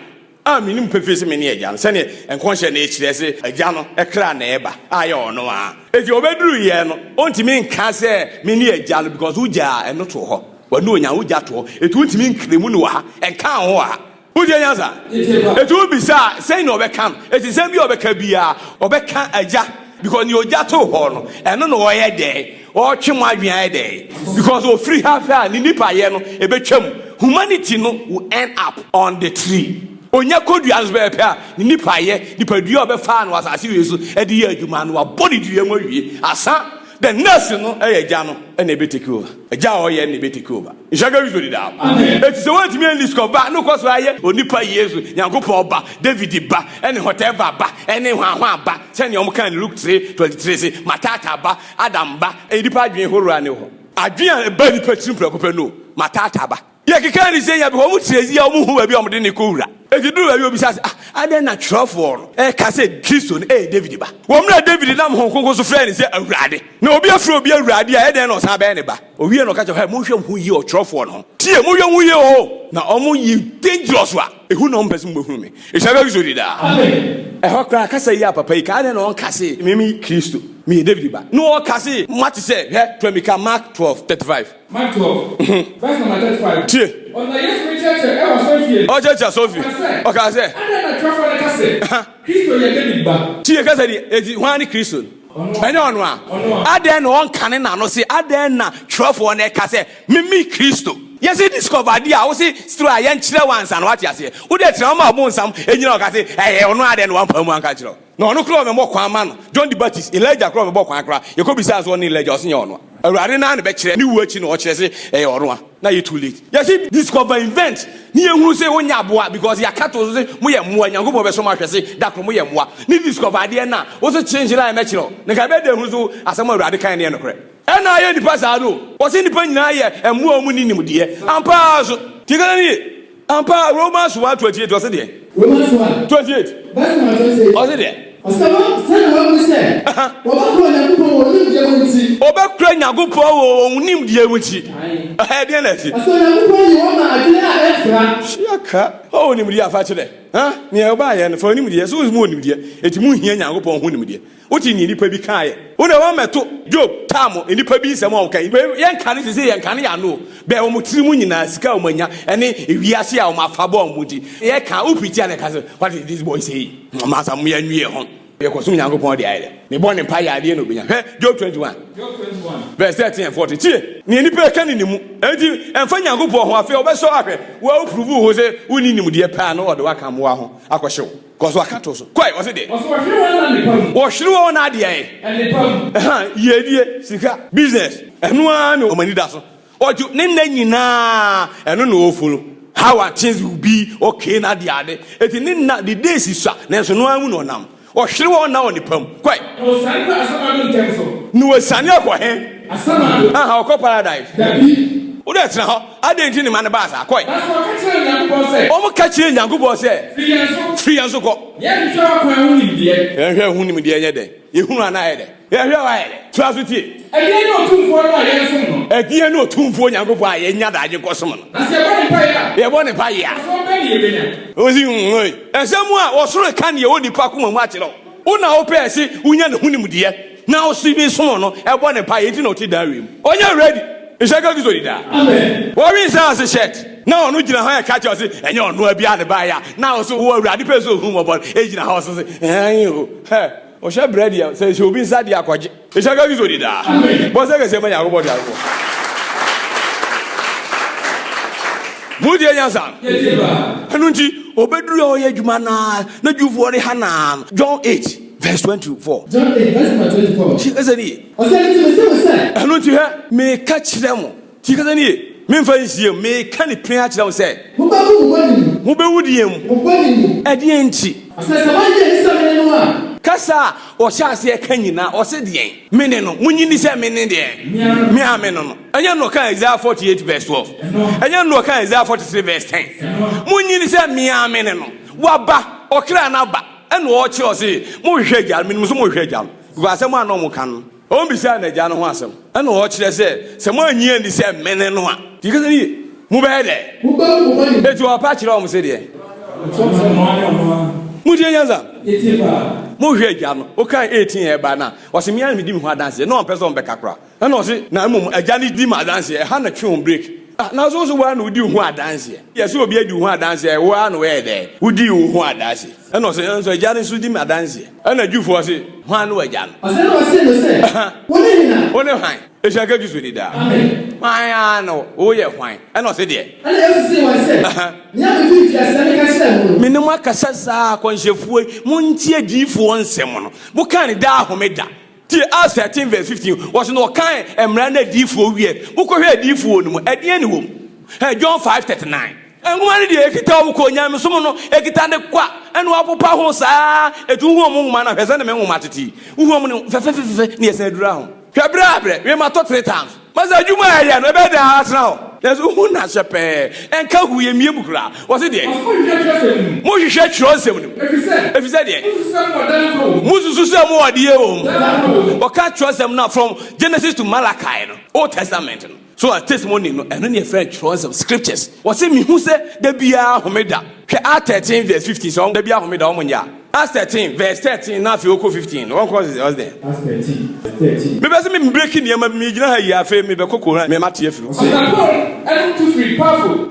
Speaker 1: minim pefese me ne agya no sɛne enkonhye na ekyirɛ se agya no ekra na eba ayɛ ɔno a eti obeduru ye no ontimi nka sɛ me ne agya no because ugya eno to hɔ wanu onya ugya to eti ontimi nkremu no ha enka ho ha ugya nyansa eti obisa sɛ na obɛka no eti sɛ bi obɛka bia obɛka agya because ni ugya to hɔ no eno no ɔyɛ dɛ ɔtwe mo adwen ayɛ dɛ because o free half a ni nipa ye no ebetwam humanity no will end up on the tree. Onya kodua nso be pe a ni nipa ye nipa dua obefa no asase we so e de ye adwuma no wa body dua mo wie asa the nurse no e agya no e na be take over agya o ye na be take over ishaga we so di da it is what me list ko ba no ko so aye onipa Yesu Nyankopɔn ba David ba ene whatever ba ene hwa ba se ne omkan Luke 3:23 say Matata ba Adam ba e nipa adwen horua ne ho adwen e ba nipa timpra ko pe no Matata ba ye keka ni se ya be ho mu tirezi ya mu hu ba bi omde ne ko wura eti duru ba bi obi say ade na trofo e ka say Kristo ne David ba wo mra David na mo konko so frɛ ne se awurade na obi afro obi awurade a e den na osa ba ne ba owie no ka che ha mo hwɛ hu yi o trofo no tie mo hwɛ hu yi o na omo yi dangerous wa ehu na ompɛ so mo hu me e sha ga Kristo di da amen e ho kra ka say ya papa yi ka ade na on ka say mimi Kristo me David ba no o ka say mati say he to me ka Mark 12:35
Speaker 2: Mark 12 verse number 35
Speaker 1: tie
Speaker 2: on the yes church e was so fie
Speaker 1: o church so fie o ka say
Speaker 2: atwafo ne kase Kristo ye David ba
Speaker 1: tie kase di eti hwan ni Kristo ene ono a aden no on kane na no se aden na twafo ne kase mimi Kristo yes it discover dia wo se stro a ye nkyere wansa na wate ase wo de tira ma bo nsam enyina o kase ono aden no wampamu anka kyerɛ no ono kro me mo kwan ma no John the Baptist Elijah kro me bo kwan kra ye ko bisa so ne Elijah o se nye ono awurade na be kyerɛ ni wuachi no o kyerɛ se ono a na you too late yes it discover invent ni ehunu se wonya aboa because ya kato se mo ye moa nyankopɔ be so ma hwɛ se dakro mo ye moa ni discover de na wo so change la me kyerɛ ne ka be de ehunu so asɛm awurade kan ne no korɛ ɛna ye nipa sa do wo se nipa nyina ye emoa mu ni nimdeɛ ampa so tigana ni ampa Romans 1:28 wo se de
Speaker 3: Romans 1:28 verse 28
Speaker 1: wo se de obekura nyagopɔ wo onim die wuti eh de na ti siaka o onim die afa kyerɛ ha ne e ba ye no fa onim die so mu onim die eti mu hia nyagopɔ ho onim die wuti ni nipa bi kan ye wo na wa meto Job tamo nipa bi nsɛm o kan ye nka ne se ye nka ne ya no be o mutiri mu nyina sika o manya ene ewiase a o mafaba o mudi ye kan o piti ane ka se what is this boy say masa mu ya nwie ho ye ko sum nyankopɔn de ayɛ ne bɔ ne pa ya de no benya Job 21 verse 13 and 40 tie ne nipa ka ne nimu enti emfa nyankopɔn ho afi obeso ahwɛ wo prove ho se woni nimdeɛ pa na ɔde waka moa ho akɔhyew cause wakato so kwai ɔse de wo hwere na de ayɛ ye die sika business ɛno a no omani da so oju ne nna nyina ɛno no ofolo how things will be okay na de ade eti ne na the days is na so no amu no nam o hwere wo na oni pam kwai
Speaker 2: o sane asama no ntem so
Speaker 1: no we sane akɔ
Speaker 2: asama
Speaker 1: aha okɔ paradise
Speaker 2: dabi
Speaker 1: o de tena hɔ adenti ni man ba sa kwai
Speaker 2: that's what catch nyankopɔ sɛ
Speaker 1: o mo catch nyankopɔ sɛ free yanso kɔ
Speaker 2: ye hwɛ akwan hu ni die
Speaker 1: ye hwɛ hu ni die nye den ye hunu ana ye den ye hwɛ wa ye tua so tie
Speaker 2: ɛdie no otumfo no a ye som no
Speaker 1: ɛdie no otumfo nyankopɔ a ye nya daje kɔsom no
Speaker 2: na se bɔ ne pa ya
Speaker 1: ye bɔ ne pa ya
Speaker 2: so bɛ ni ye benya
Speaker 1: o si oi ɛsɛmu a wɔsoro kan ye oni pa kuma mu akyerɛ o na o pɛ se unya ne hu ni die na o si bi som no ɛbɔ ne pa ye ti na o ti da wiem onya ready Ishaka gizo dida.
Speaker 2: Amen.
Speaker 1: Wari nsa ase shirt. Na onu gina ha ka che se enye onu abia ne ba ya. Na so wo awurade peso hu mo bon. E gina ha so se o. He. O she bread ya se obi nsa dia akwaje. Ishaka gizo dida.
Speaker 2: Amen.
Speaker 1: Bo se ke se manya robot ya. Mudi enyansa.
Speaker 2: Yetiba.
Speaker 1: Anu nti obeduru o ye adwuma na dwufo re hana. John 8 verse 24.
Speaker 3: John 8 verse 24.
Speaker 1: Chi ezani.
Speaker 3: O se nti me se.
Speaker 1: Anu nti he me ka kire mo. Chi ezani. Me fa nsie me ka ne pren a kire mo se.
Speaker 3: Mo ba bu mo ni.
Speaker 1: Mo be wudiem.
Speaker 3: Mo ba ni.
Speaker 1: Ade enti.
Speaker 3: Asa samanje ni samene no a.
Speaker 1: Kasa o sha ase ka nyina o se de mene no munyi ni se mene de me ame no anya no kan Isaiah 48 verse 12 anya no kan Isaiah 43 verse 10 munyi ni se me ame no waba okra na ba ene o che o se mo hwehwe gal me so mo hwehwe gal go asem ana mo kan o bi se na ja no ho asem ene o kire se mo anyi ani se mene no a ti ka ni mo be de
Speaker 3: Mo ba bu mo ni.
Speaker 1: e ti o pa kire o mo se de mo di nyanza
Speaker 2: Yetiba.
Speaker 1: mo hwe agya no o kan 18 e ba na o se mia me di me ho adanse na on person be kakra na o se na mum agya ni di ma adanse e ha na twe on break na so so wa na odi ho adanse ye se obi adi ho adanse e wa na we de odi ho adanse na o se so agya ni so di ma adanse na dwufo se ho anu agya no
Speaker 3: Asa no se no se. Wo ni na.
Speaker 1: o ne hwan e sha ka gisu di da
Speaker 2: Amen.
Speaker 1: aya no o ye hwan na o se de
Speaker 3: Ana Yesu se wa se. Nya me fi ti asa me ka kire mo.
Speaker 1: menem akasa saa kɔnhyefuo montie diifoɔ nsɛm no mo kan da ahomeda tie Acts 13 verse 15 wɔso no kan emra na diifoɔ wie mo kɔhwɛ diifoɔ no mu ɛdeɛ ne wom John 5:39 ɛnwa ne de ekita wo kɔ nyame som no ekita ne kwa ɛno apopa ho saa etu hu mo ngoma na hwɛ sɛ ne me ngoma tete hu mo ne fɛfɛfɛfɛ ne yɛsɛ dura ho hwɛ brɛ we ma to 3 times masa adwuma ɛyɛ no ɛbɛ da asra ho there's who na shepe enka hu ye mie bukura wo se de mo hwehwɛ kyerɛ nsɛm no efise de mususu sɛ mo wade o o ka kyerɛ nsɛm na from Genesis to Malachi no Old Testament no so a testimony no ɛno ne friend kyerɛ nsɛm scriptures wo se mi hu sɛ da bia homeda hwɛ Acts 13 verse 15 so da bia homeda wo mo nya Acts 13 verse 13 na fi oko 15 one cause is there
Speaker 3: Acts 13.
Speaker 1: me be se me break ni ma me gina ha yi afa me be kokoro me mate afiru
Speaker 2: Paul, and to free powerful.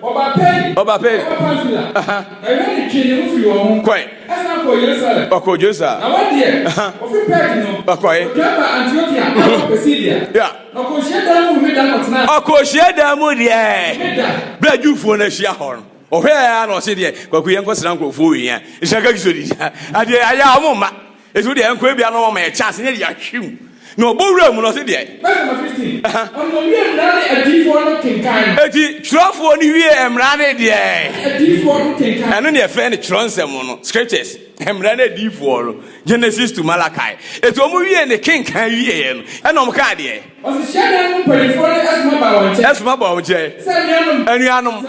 Speaker 2: Oba pay.
Speaker 1: Oba pay.
Speaker 2: I want to change you on.
Speaker 1: Quite.
Speaker 2: That's not for yourself.
Speaker 1: Oko Josa.
Speaker 2: I want dear. Of your pay, no.
Speaker 1: Okay.
Speaker 2: Grandpa Antiochia, Pesidia.
Speaker 1: Yeah.
Speaker 2: No, share them with me that much now.
Speaker 1: Oko share them with ye. Blood you for a share horn. Oh, here I know, said ye. But we ain't got uncle for you. It's a good study. I did. I am woman. It's with the uncle be a chance in the no, Borum will not say that.
Speaker 2: Number 15. On the year, a D4 can kind.
Speaker 1: A D12 1 year, I'm running there.
Speaker 2: A D4 can kind.
Speaker 1: And only a friend Tronson scriptures. I'm running D4 Genesis to Malachi. It's almost and the king can hear and I'm cardiac.
Speaker 2: Was the shadow pretty for as my bow?
Speaker 1: That's my bow, Jay. And you are no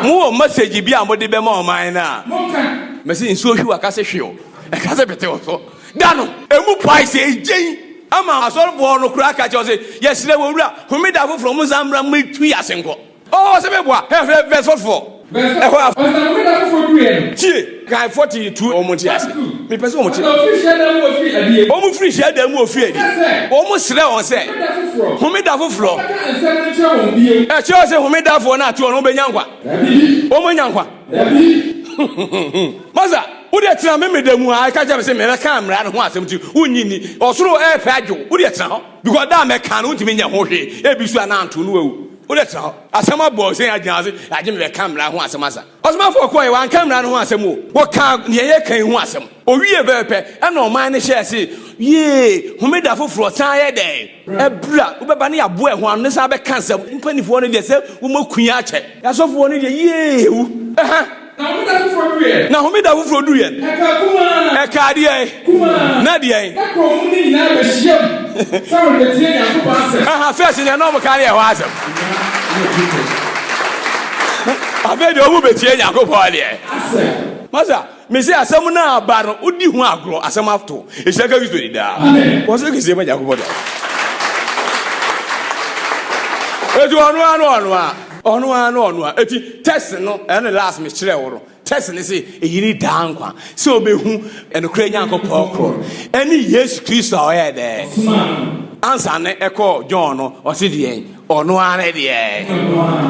Speaker 1: more message be able to be more mine now. Messing so you are Cassio. A Cassio. Dano, emu price ejin. Ama asori bo no kura ka che say yes le wura. Who made that from Zambra me 2 years ago. Oh, se me boa. Verse 4.
Speaker 2: Verse 4.
Speaker 1: Tie, guy 42 omo tias. Me pese omo tie. Omo free share dem ofi adi. Omo sre on say. Who made that for? E che say who made that for na to no be nyankwa. Omo nyankwa. Maza who dey tell me dem I catch am say me na camera no ho asem ti unyini osoro e fa adwo who dey tell because that me can won ti me nya ho hwe e bi su ananto no awu who dey tell asem abo say agyan say agye me camera ho asem asa osoma for ko e wan camera no ho asem o wo kan ne ye kan ho asem owie bepe e no man ne share say ye hu me da foforo tan ye den e bra wo beba ne yabo e ho an ne sa be cancel mpanifo no dey say wo makunya ache ya sofo no dey ye wu na who made that for do it? A cardiac, Nadia. First in a normal carrier was him. I bet you will be changing a go for Maza, Messiah, someone now, but would you want to grow as a mouth to? It's like a good idea. Was it the same as Jacob? No. Eti test no and the last me chire woro. Test ni say eyini dan kwa. Se obehu eno kra nyankopɔ. Eni Yesu Kristo oyɛ de. Answer ne eko John no osidie. Ono ane de.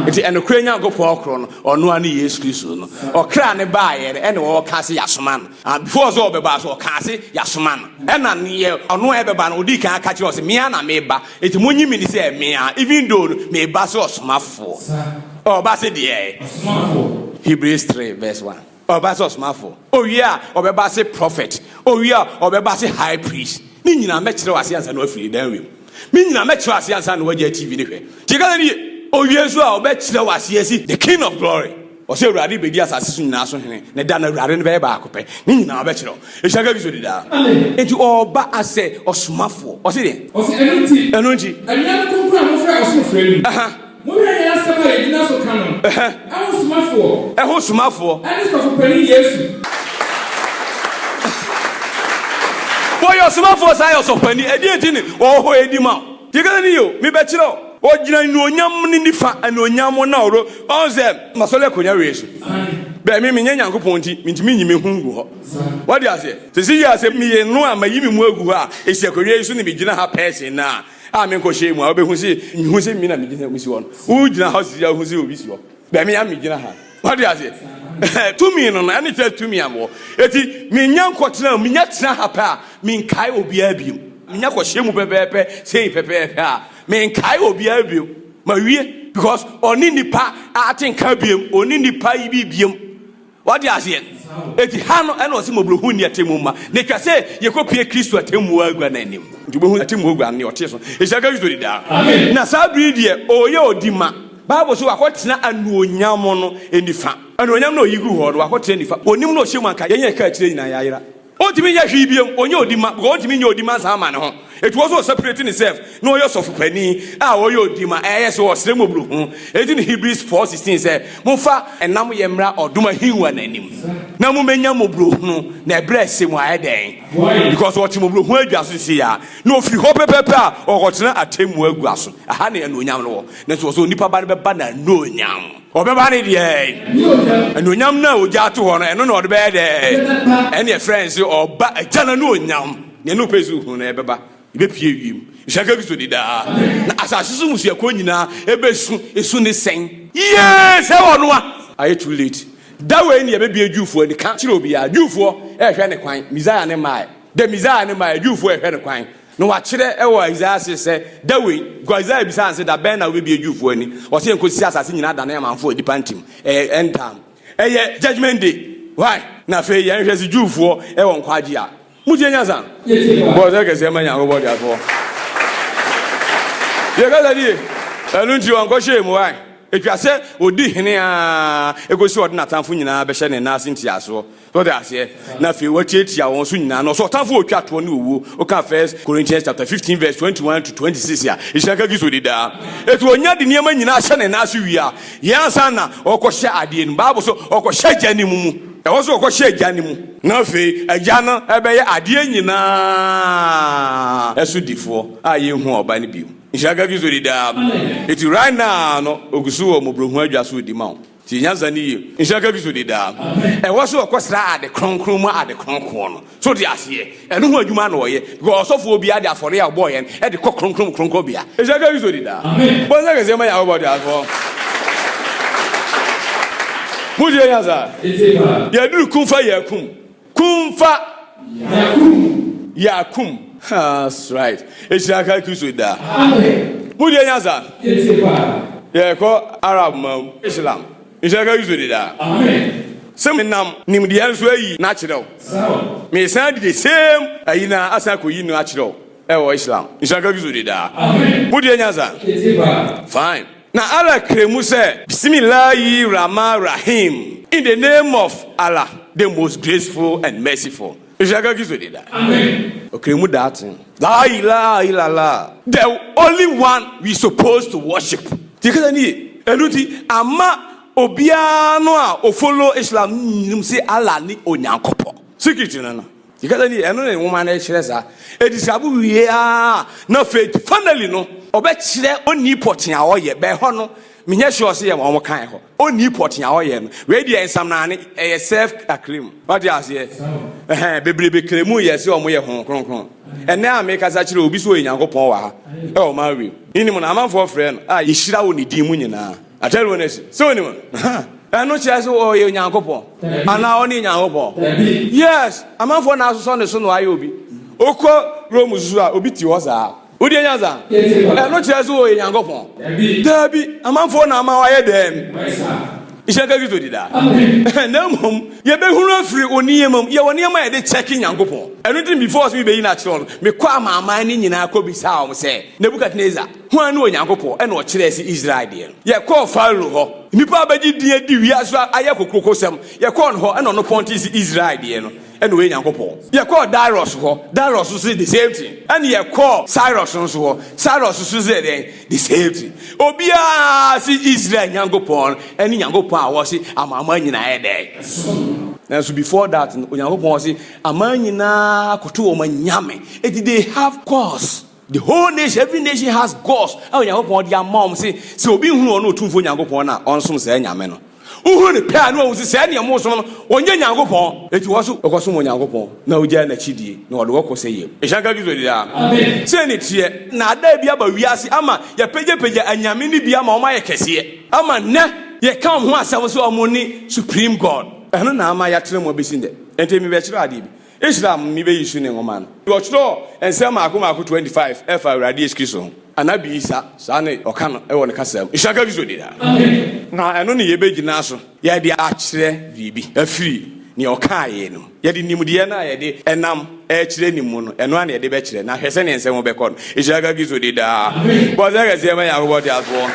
Speaker 1: Eti eno kra nyankopɔ no ono ane Yesu Kristo no. Okra ne ba ye ene wo kase yasoma no. And before so obeba so kase yasoma no. Ena ne ye ono ebeba no odi kan aka kire o se me na me ba. Eti monyi mi ni say me even though me ba so osomafo. Oh, basi die. Hebrews 3 verse 1. Oh, basi osmafo. Oh yeah, obebasi prophet. Oh yeah, obebasi high priest. Ni nyina mekire wase ansa no afiri dan wem. Mi nyina mekire wase ansa no waje TV ni hwe. Tika ni oh yesu a obekire wase asi the king of glory. O se urade bedi asase so nyina so hene. Ne da na urade ne be ba akopɛ. Ni nyina obekire. E shaka bi so dida. Enti oba ase osmafo. O se de. O se enunti.
Speaker 2: Anya kokura mo fra osmo frɛ. Mo yɛ asɛm a yɛgyina so ka no. Ɛho somafo. Ɛne sɔfo pani Yesu.
Speaker 1: Boy, somafo sa yɛ sɔpani. Ɛdi eti ni ɔhɔ edi ma. Tika ni yo, mi bɛ kyerɛ o. Ogyina nuonyam ni nifa, nuonyam na oro. Ɔnzɛ masɔle konya Yesu. Bɛ mi nyɛ Nyankopɔn nti, mi ntimi nyime hu gu hɔ. Wadi ase. Sisi yɛ ase mi yɛ no a ma yimi mu agu hɔ a, esi akonya Yesu ni mi gyina ha pɛɛse na. Amen ko shame wa obehu se mi na mi gina musi won u gina house ya hu se obi si wo be me ya mi gina ha what do you say to me no na any tell to me am wo eti mi nya nkotena mi nya tena ha pa mi nkai obi abiem mi nya ko shame pepepe sei pepepe a mi nkai obi abiem ma wie because oni nipa atenka biem oni nipa ibi biem what do you say eti ha no ena o se mobrohu ni atemu ma ne twa se ye kopie Kristo atemu agua na anim ndubehu atemu agua ne ote so e sha ga Kristo da amen na sabri die oye odima Bible so akotena anuonyam no enifa anuonyam na oyigu ho no akotena enifa onim na o hyemu anka yenye ka akire nyina yayira ontimi nya hwi biem onye odima because ontimi nya odima sa ma ne ho it was also separating itself no oyo sofu pani oyo odima yes o sere mobru hu edin Hebrews 4:16 say mofa enam yemra oduma hinwa nanim na mo menya mobru hu na ebre semu ayeden because what mobru hu adwaso si ya no ofiri ho pepepe a okotena atemu aguaso aha na enonyam no na so nipa ba be ba na nonyam obeba ne de enonyam na oja to ho no eno na ode be de ene friends oba agana no onyam ne no pezu hu na ebeba ibe pie wiem Shaka Kristo di da. Na asase so musu yakɔ nyina ebesu esu ne sen. Yes, e wɔ no a. Are too late. That way ni ebebie Jewfo ni ka kire obi ya. Jewfo ehwɛ ne kwan. Messiah ne mai. The Messiah ne mai Jewfo ehwɛ ne kwan. No wa kire e wɔ Isaiah say that way go Isaiah bisa say that ben na obebie Jewfo ani. O say nkosi asase nyina da na manfo edipa ntim. End time. Eye judgment day. Why? Na fe yan hwɛ si Jewfo e wɔ nkwaji a. Mutie nya san. Bo say kese ma nya go body afo. Ye ga dadi. Enu nti wan ko hye mu why? Etwa se odi hene a egosi odi na tanfo nyina be hye ne na asintia so so that ase na fe watietia won so nyina no so tanfo otwa to ne owu o ka 1 Corinthians chapter 15 verse 21 to 26 ya ishaka giso di da etu onya de niam nyina hye ne na so wi a yansa na okohye ade ni Bible so okohye jani mu e wo so okohye jani mu na fe agya no ebe ye ade nyina esu difo a ye hu oba ne biu ishaka gizo di da eti right now no ogusu wo mobrohu adwaso di ma ti nyanza ni ye ishaka gizo di da e wo so okosra ade kronkron mu ade kronkron no so di ase eno hu adwuma na wo ye because osofo obi ade afore ya boy en e de kronkron bia ishaka gizo di da bo za ke se ma ya wo body afo mudi nyanza ya duru kumfa yakum. That's right. Ishaka Kristo da. Amen. Mudi nyanza. Yeah, ko Arab ma Islam. Ishaka Kristo da. Amen. Some nam nimdi anso ayi na kyerɛw. Me san the same ayi na asa ko yi no akyerɛw. Ewo Islam. Ishaka Kristo da. Amen. Mudi nyanza. Fine. Na Allah kremu say Bismillahir Rahmanir Rahim. In the name of Allah, the most graceful and merciful. Amen. Okay, La ilaha illallah. The only one we supposed to worship. Enuti ama obiano a o follow Islam say Allah ni onyankopo. Secret na. Tikadani eno ne woman e kire sa. Edisabu wie a na faith finally no obe kire oni potin a oye be ho no. Minye sure say am kan ho oni potin a oye no we dey ensam na ne e self acclaim what you say bebrebe kremu ye say omo ye ho kronkron ene a me kasa kire obi so onyankopon wa ha e o ma wi inimu na amanfo friend a yeshira wo ne din mu nyina atelu ne so inimu eno chia so o ye onyankopon ana oni onyankopon yes amanfo na so ne so no aye obi okọ Rome zuzu a obi ti wo za Udi nyanza no chezo o yankopon dabi amanfo na ama waye dem ishaka Kristo dida na mom ye be hunu afiri oniyemam ye woniyema ye de check yankopon eno din before so be yi na kire no me kwa ama ni nyina ko bisa o se Nebukadnezar hu anu onyankopon e na o kire si Israel de ye ko Pharaoh ho nipa abaji die di wi so aye kokrokosem ye ko no ho e no ponti si Israel de no and we yankopon ye call Darius ho Darius say the same thing and ye call Cyrus ho Cyrus say the same thing obia si Israel yankopon and yankopon a wo si amama nyina e dey and so before that yankopon say amama nyina koto o manyame it they have cause the whole nation every nation has gods and yankopon dia mom say obi hu no otumfo yankopon na onsom say nyame no uhu ne pa no wo se ne mo so no onye nyankopon eti wo so okoso mo nyankopon na ogya na chidie na wo de wo kose ye ehanga gizo dia amen se ne tie na da bia ba wiase ama ya pege anyame ni bia ma o ma ye kese ama ne ye kan ho asem so omo ni supreme god eno na ama ya tere mo besinde enti mi be kire ade bi Islam mi be yisu ne ngoma no wo kiro ensem akoma 25 efa awrade eskiso anabi isa sane okano e won kasam ishaka gizo dia amen na eno ne yebe gina so ye de a kire bibi afiri ne okaye no ye de nimudie na ye de enam e kire nimu no eno na ye de be kire na hwese ne nsem be kono ishaka gizo dia amen bo za ga se ma ya go body afo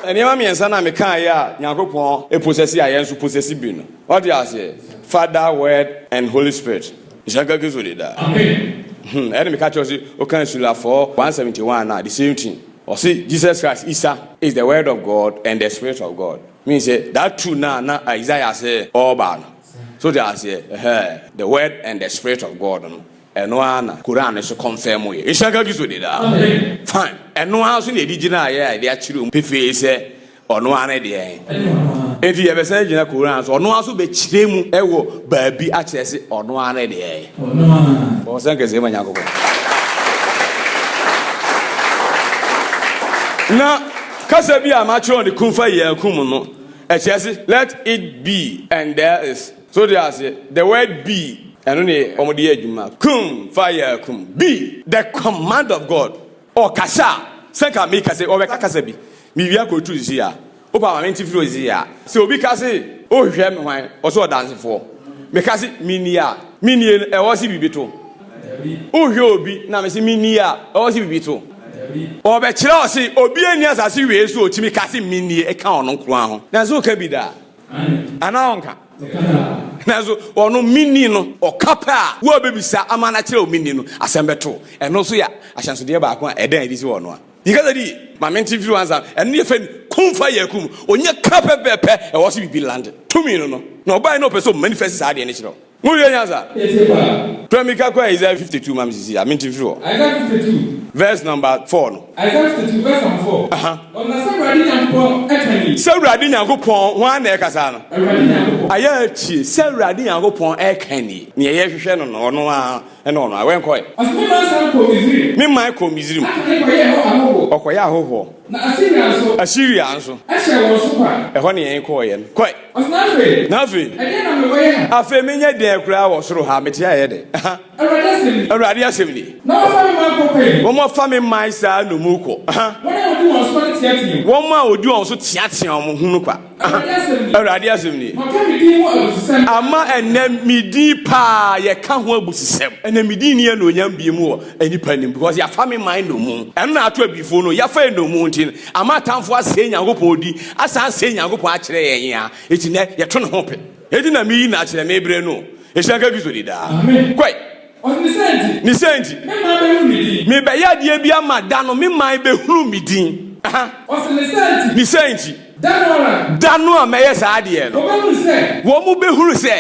Speaker 1: eni ma miensa na me kan ya nyankopon e possessi ayen so possessi bi no what do you say Father, Word and Holy Spirit ishaka gizo dia amen enemy catch us okay Sula 4:171 now the same thing or see Jesus Christ Isa is the word of God and the spirit of God means that two now Isaiah say all bad so they say the word and the spirit of God and no ana Quran is confirm we ishaka gizo dey da fine and no house in the original yeah they actually pefe say ɔno ane deɛ enti yɛbɛsɛ gyina Koran so ɔno aso bɛkyerɛ mu ɛwɔ baabi akyerɛ sɛ ɔno ane deɛ ɔsɛ nkɛsɛ ma Nyankopɔn na kasa bi a makyerɛ ne kumfa yɛ kum no ɛkyerɛ sɛ let it be and there is so there say the word be ɛno ne ɔmode yɛ adwuma kum fire kum be the command of God or kasa sɛnka me kasa ɔbɛka kasa bi mewia kɔtu sisi a wopa ma mente firi sisi a sɛ obi ka se wohwehwɛ me hwan ɔsɛ ɔdansefoɔ meka se menni a mennie ɛwɔ se biribi to wohwɛ obi na me se menni a ɛwɔ se biribi to ɔbɛkyerɛ ɔ se obi ani asase wie so ɔtumi ka se mennie ɛka ɔno nkoroa ho nanso woka bi daa anaa ɔnka nanso ɔno mini no ɔkapa a wo bebisa ama na kyerɛ o mini no asɛm bɛto ɛno so ya ahyɛnsodeɛ baako a ɛdan edi si wɔ no a yikasa di ma mente firi wansa ɛno yɛ fɛ kumfa yɛ kum onye kapa bɛpɛ ɛwɔ so bibi land tumi no na ɔbaa no pɛ so manifest saa deɛ ne kyerɛ mo yɛ nyansa Premika kwa Isaiah 52 mam sisi a mente firi hɔ
Speaker 2: Isaiah 52
Speaker 1: verse number 4 no
Speaker 2: Isaiah 52 verse number 4 ɔna sɛ Awurade Nyankopɔn hwan na ɛkasa no ayɛ akyi sɛ Awurade Nyankopɔn ɛka ni ne yɛ hwehwɛ no no ɔno a ɛna ɔno a wɛnkɔe memman kɔ Misrim ɔkɔyɛ ahɔhoɔ na Assyria nso ɛhyɛ wɔn so kwa
Speaker 1: ɛhɔ ne yɛn kɔɔyɛ no kɔe na afei
Speaker 2: afei
Speaker 1: menyɛ den koraa wɔ soro ha mete ayɛ de Awurade asɛm ni wɔn fa me man saa no mu kɔ wɔn a odi wɔn so teatea wɔn ho no kwa Awurade asɛm ni ama ɛnɛ midi paa yɛka ho abusisɛm ɛnɛ midi ni yɛ no onyam bie mu wɔ anipa nim because yɛafa me man no mu ɛno na ato abifo no yɛafa yɛ no mu nti ama atamfo asɛe Nyankopɔn di asa asɛe Nyankopɔn akyerɛ yɛn ya eti nɛ yɛto ne ho pɛ eti na meyi na akyerɛ me brɛ no ɛhyɛ nka bi so di daa kwai ni senti me bɛyɛ adeɛ bi ama da no me man bɛhuru me din ni senti dano a mɛyɛ saa adeɛ no wɔn mu bɛhuru sɛ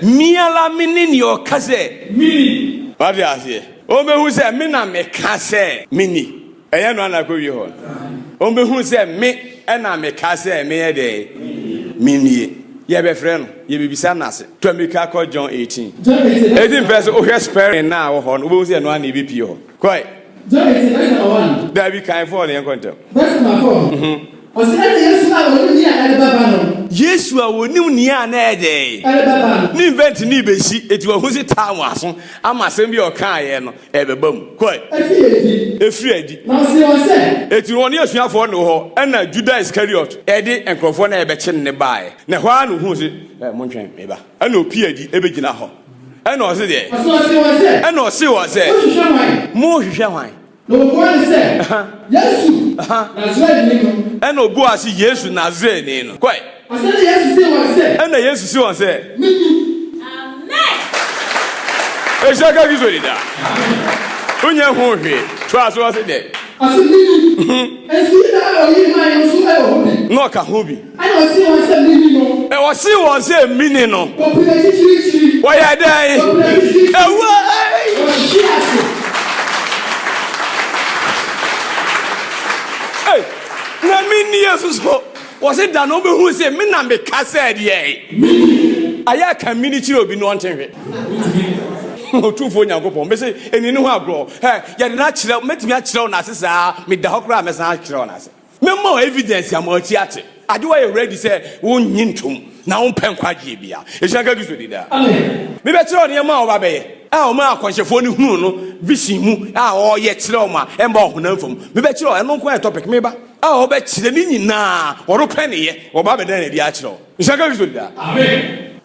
Speaker 1: miala me ne nea ɔka sɛ wade aseɛ wɔn bɛhuru sɛ me na meka sɛ mini ɛyɛ no anakɔ wie hɔ wɔn bɛhuru sɛ me ɛna meka sɛ meyɛ dɛ minie yɛbɛfrɛ no yɛbɛbisa nase Premika kɔ John 18 pɛ sɛ wohwɛ sparing na wɔ hɔ no wobɛhu sɛ ɛno a na ɛbɛpie hɔ kɔe
Speaker 3: John 18 verse number 1
Speaker 1: dabi kan fɔ ne yɛnkɔntɛm
Speaker 3: verse number 4 ɔsɛ Yesu a wɔnim ni a na ɛdɛ
Speaker 1: ne event ni bɛsi eti wɔn ho si taa wɔn aso ama asɛm bi ɔka ayɛ no ɛbɛba mu kɔe efiri adi eti wɔn ne asuafoɔ ne hɔ ɛna Judas Iscariot ɛde nkurɔfoɔ na ɛbɛkye ne baeɛ na hɔ a no hu si mo ntwɛn meba ɛna opi adi ɛbɛgyina hɔ ɛna ɔsi deɛ ɛna ɔsi wɔ sɛ mo hwehwɛ hwan
Speaker 3: no one say Yesu Nazarene no
Speaker 1: ɛna obu ase Yesu Nazarene no kɔe
Speaker 3: ɔsɛ Yesu si wɔn sɛ
Speaker 1: ɛna Yesu si wɔn sɛ
Speaker 2: amen
Speaker 1: ɛhyɛ ka bi so di da onye ho hwee to aso ɔse dɛ
Speaker 3: ɔsɛ mini esi da oyi man no so ɛwɔ hɔ bi
Speaker 1: na ɔka ho bi
Speaker 3: ɛna ɔsi wɔn sɛ mini no
Speaker 1: ɔsi wɔn sɛ mini no
Speaker 3: ɔpɛ kyirikyiri
Speaker 1: wɔyɛ dɛn ɛwɔ na mini Yesu so wɔse da no bɛhu sɛ me na meka sɛ deɛ ayɛ ka mini kyerɛ obi no ɔntenhwɛ otumfo Nyankopɔn bɛsɛ ɛni ne ho agorɔ yɛde no akyerɛ mɛtumi akyerɛ wo n'ase saa meda hɔ koraa mɛsan akyerɛ wo n'ase mɛma wo evidence ama ɔkyi ate ade wɔyɛ ready sɛ wonyi ntom na wompɛ nkwagyeɛ bia ɛhyɛ ka bi so didaa mebɛkyerɛ wo nneɛma a wɔba bɛyɛ a ɔma akɔnhyɛfoɔ no hunu no vision mu a ɔyɛ kyerɛ wo ma ɛmba ɔhonam fam mebɛkyerɛ wo ɛno nko yɛ topic meba a ɔbɛkyerɛ ne nyinaa ɔropɛ ne yɛ wɔba bɛda ne di akyerɛ wo ɛhyɛ ka bi so didaa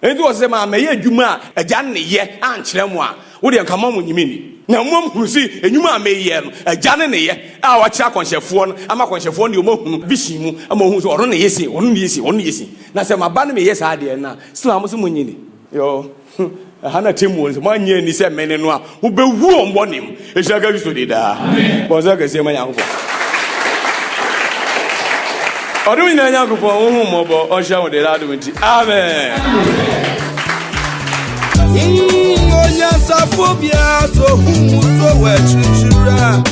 Speaker 1: enti wɔ sɛ ma mɛyɛ adwuma a agya ne yɛ ankyerɛ mu a wode nkama mo nyimi ni na mmom hunu si enwuma a mɛyɛ no agya ne yɛ a wɔkyerɛ akɔnhyɛfoɔ no ama akɔnhyɛfoɔ no ɔma hunu vision mu ama ɔhu sɛ ɔno ne yɛ si ɔno ne yɛ si ɔno ne yɛ si na sɛ maba no mɛyɛ saa deɛ no a sila mo so mo nyini yo ɛha na temu wɔn sɛ moanyɛ ani sɛ mene no a wobɛwu ɔmbɔ nem ɛhyɛ ka bi so de daa bɔn sɛ kɛseɛ ma Nyankopɔn ɔdom nyina Nyankopɔn wo hu mmɔbɔ ɔhyɛ wo de la adom nti amen
Speaker 4: Onyasaphobia so hu so we chirchira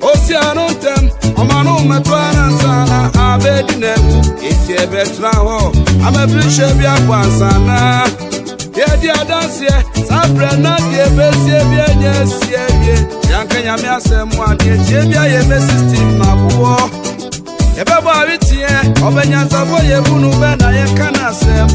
Speaker 4: Osiano tem Manu Matwana Sana, Abedine, Iti Betraho, I'm a Brisha Biaquansana. Yeah, dear dance, yeah, Sabrina, dear Bessie, yes, yeah, Yankaya Miasem, one, dear Mrs. Tim Mabuo. Everybody, yeah, Obenya Savoy, Bunu, Ben, I can say.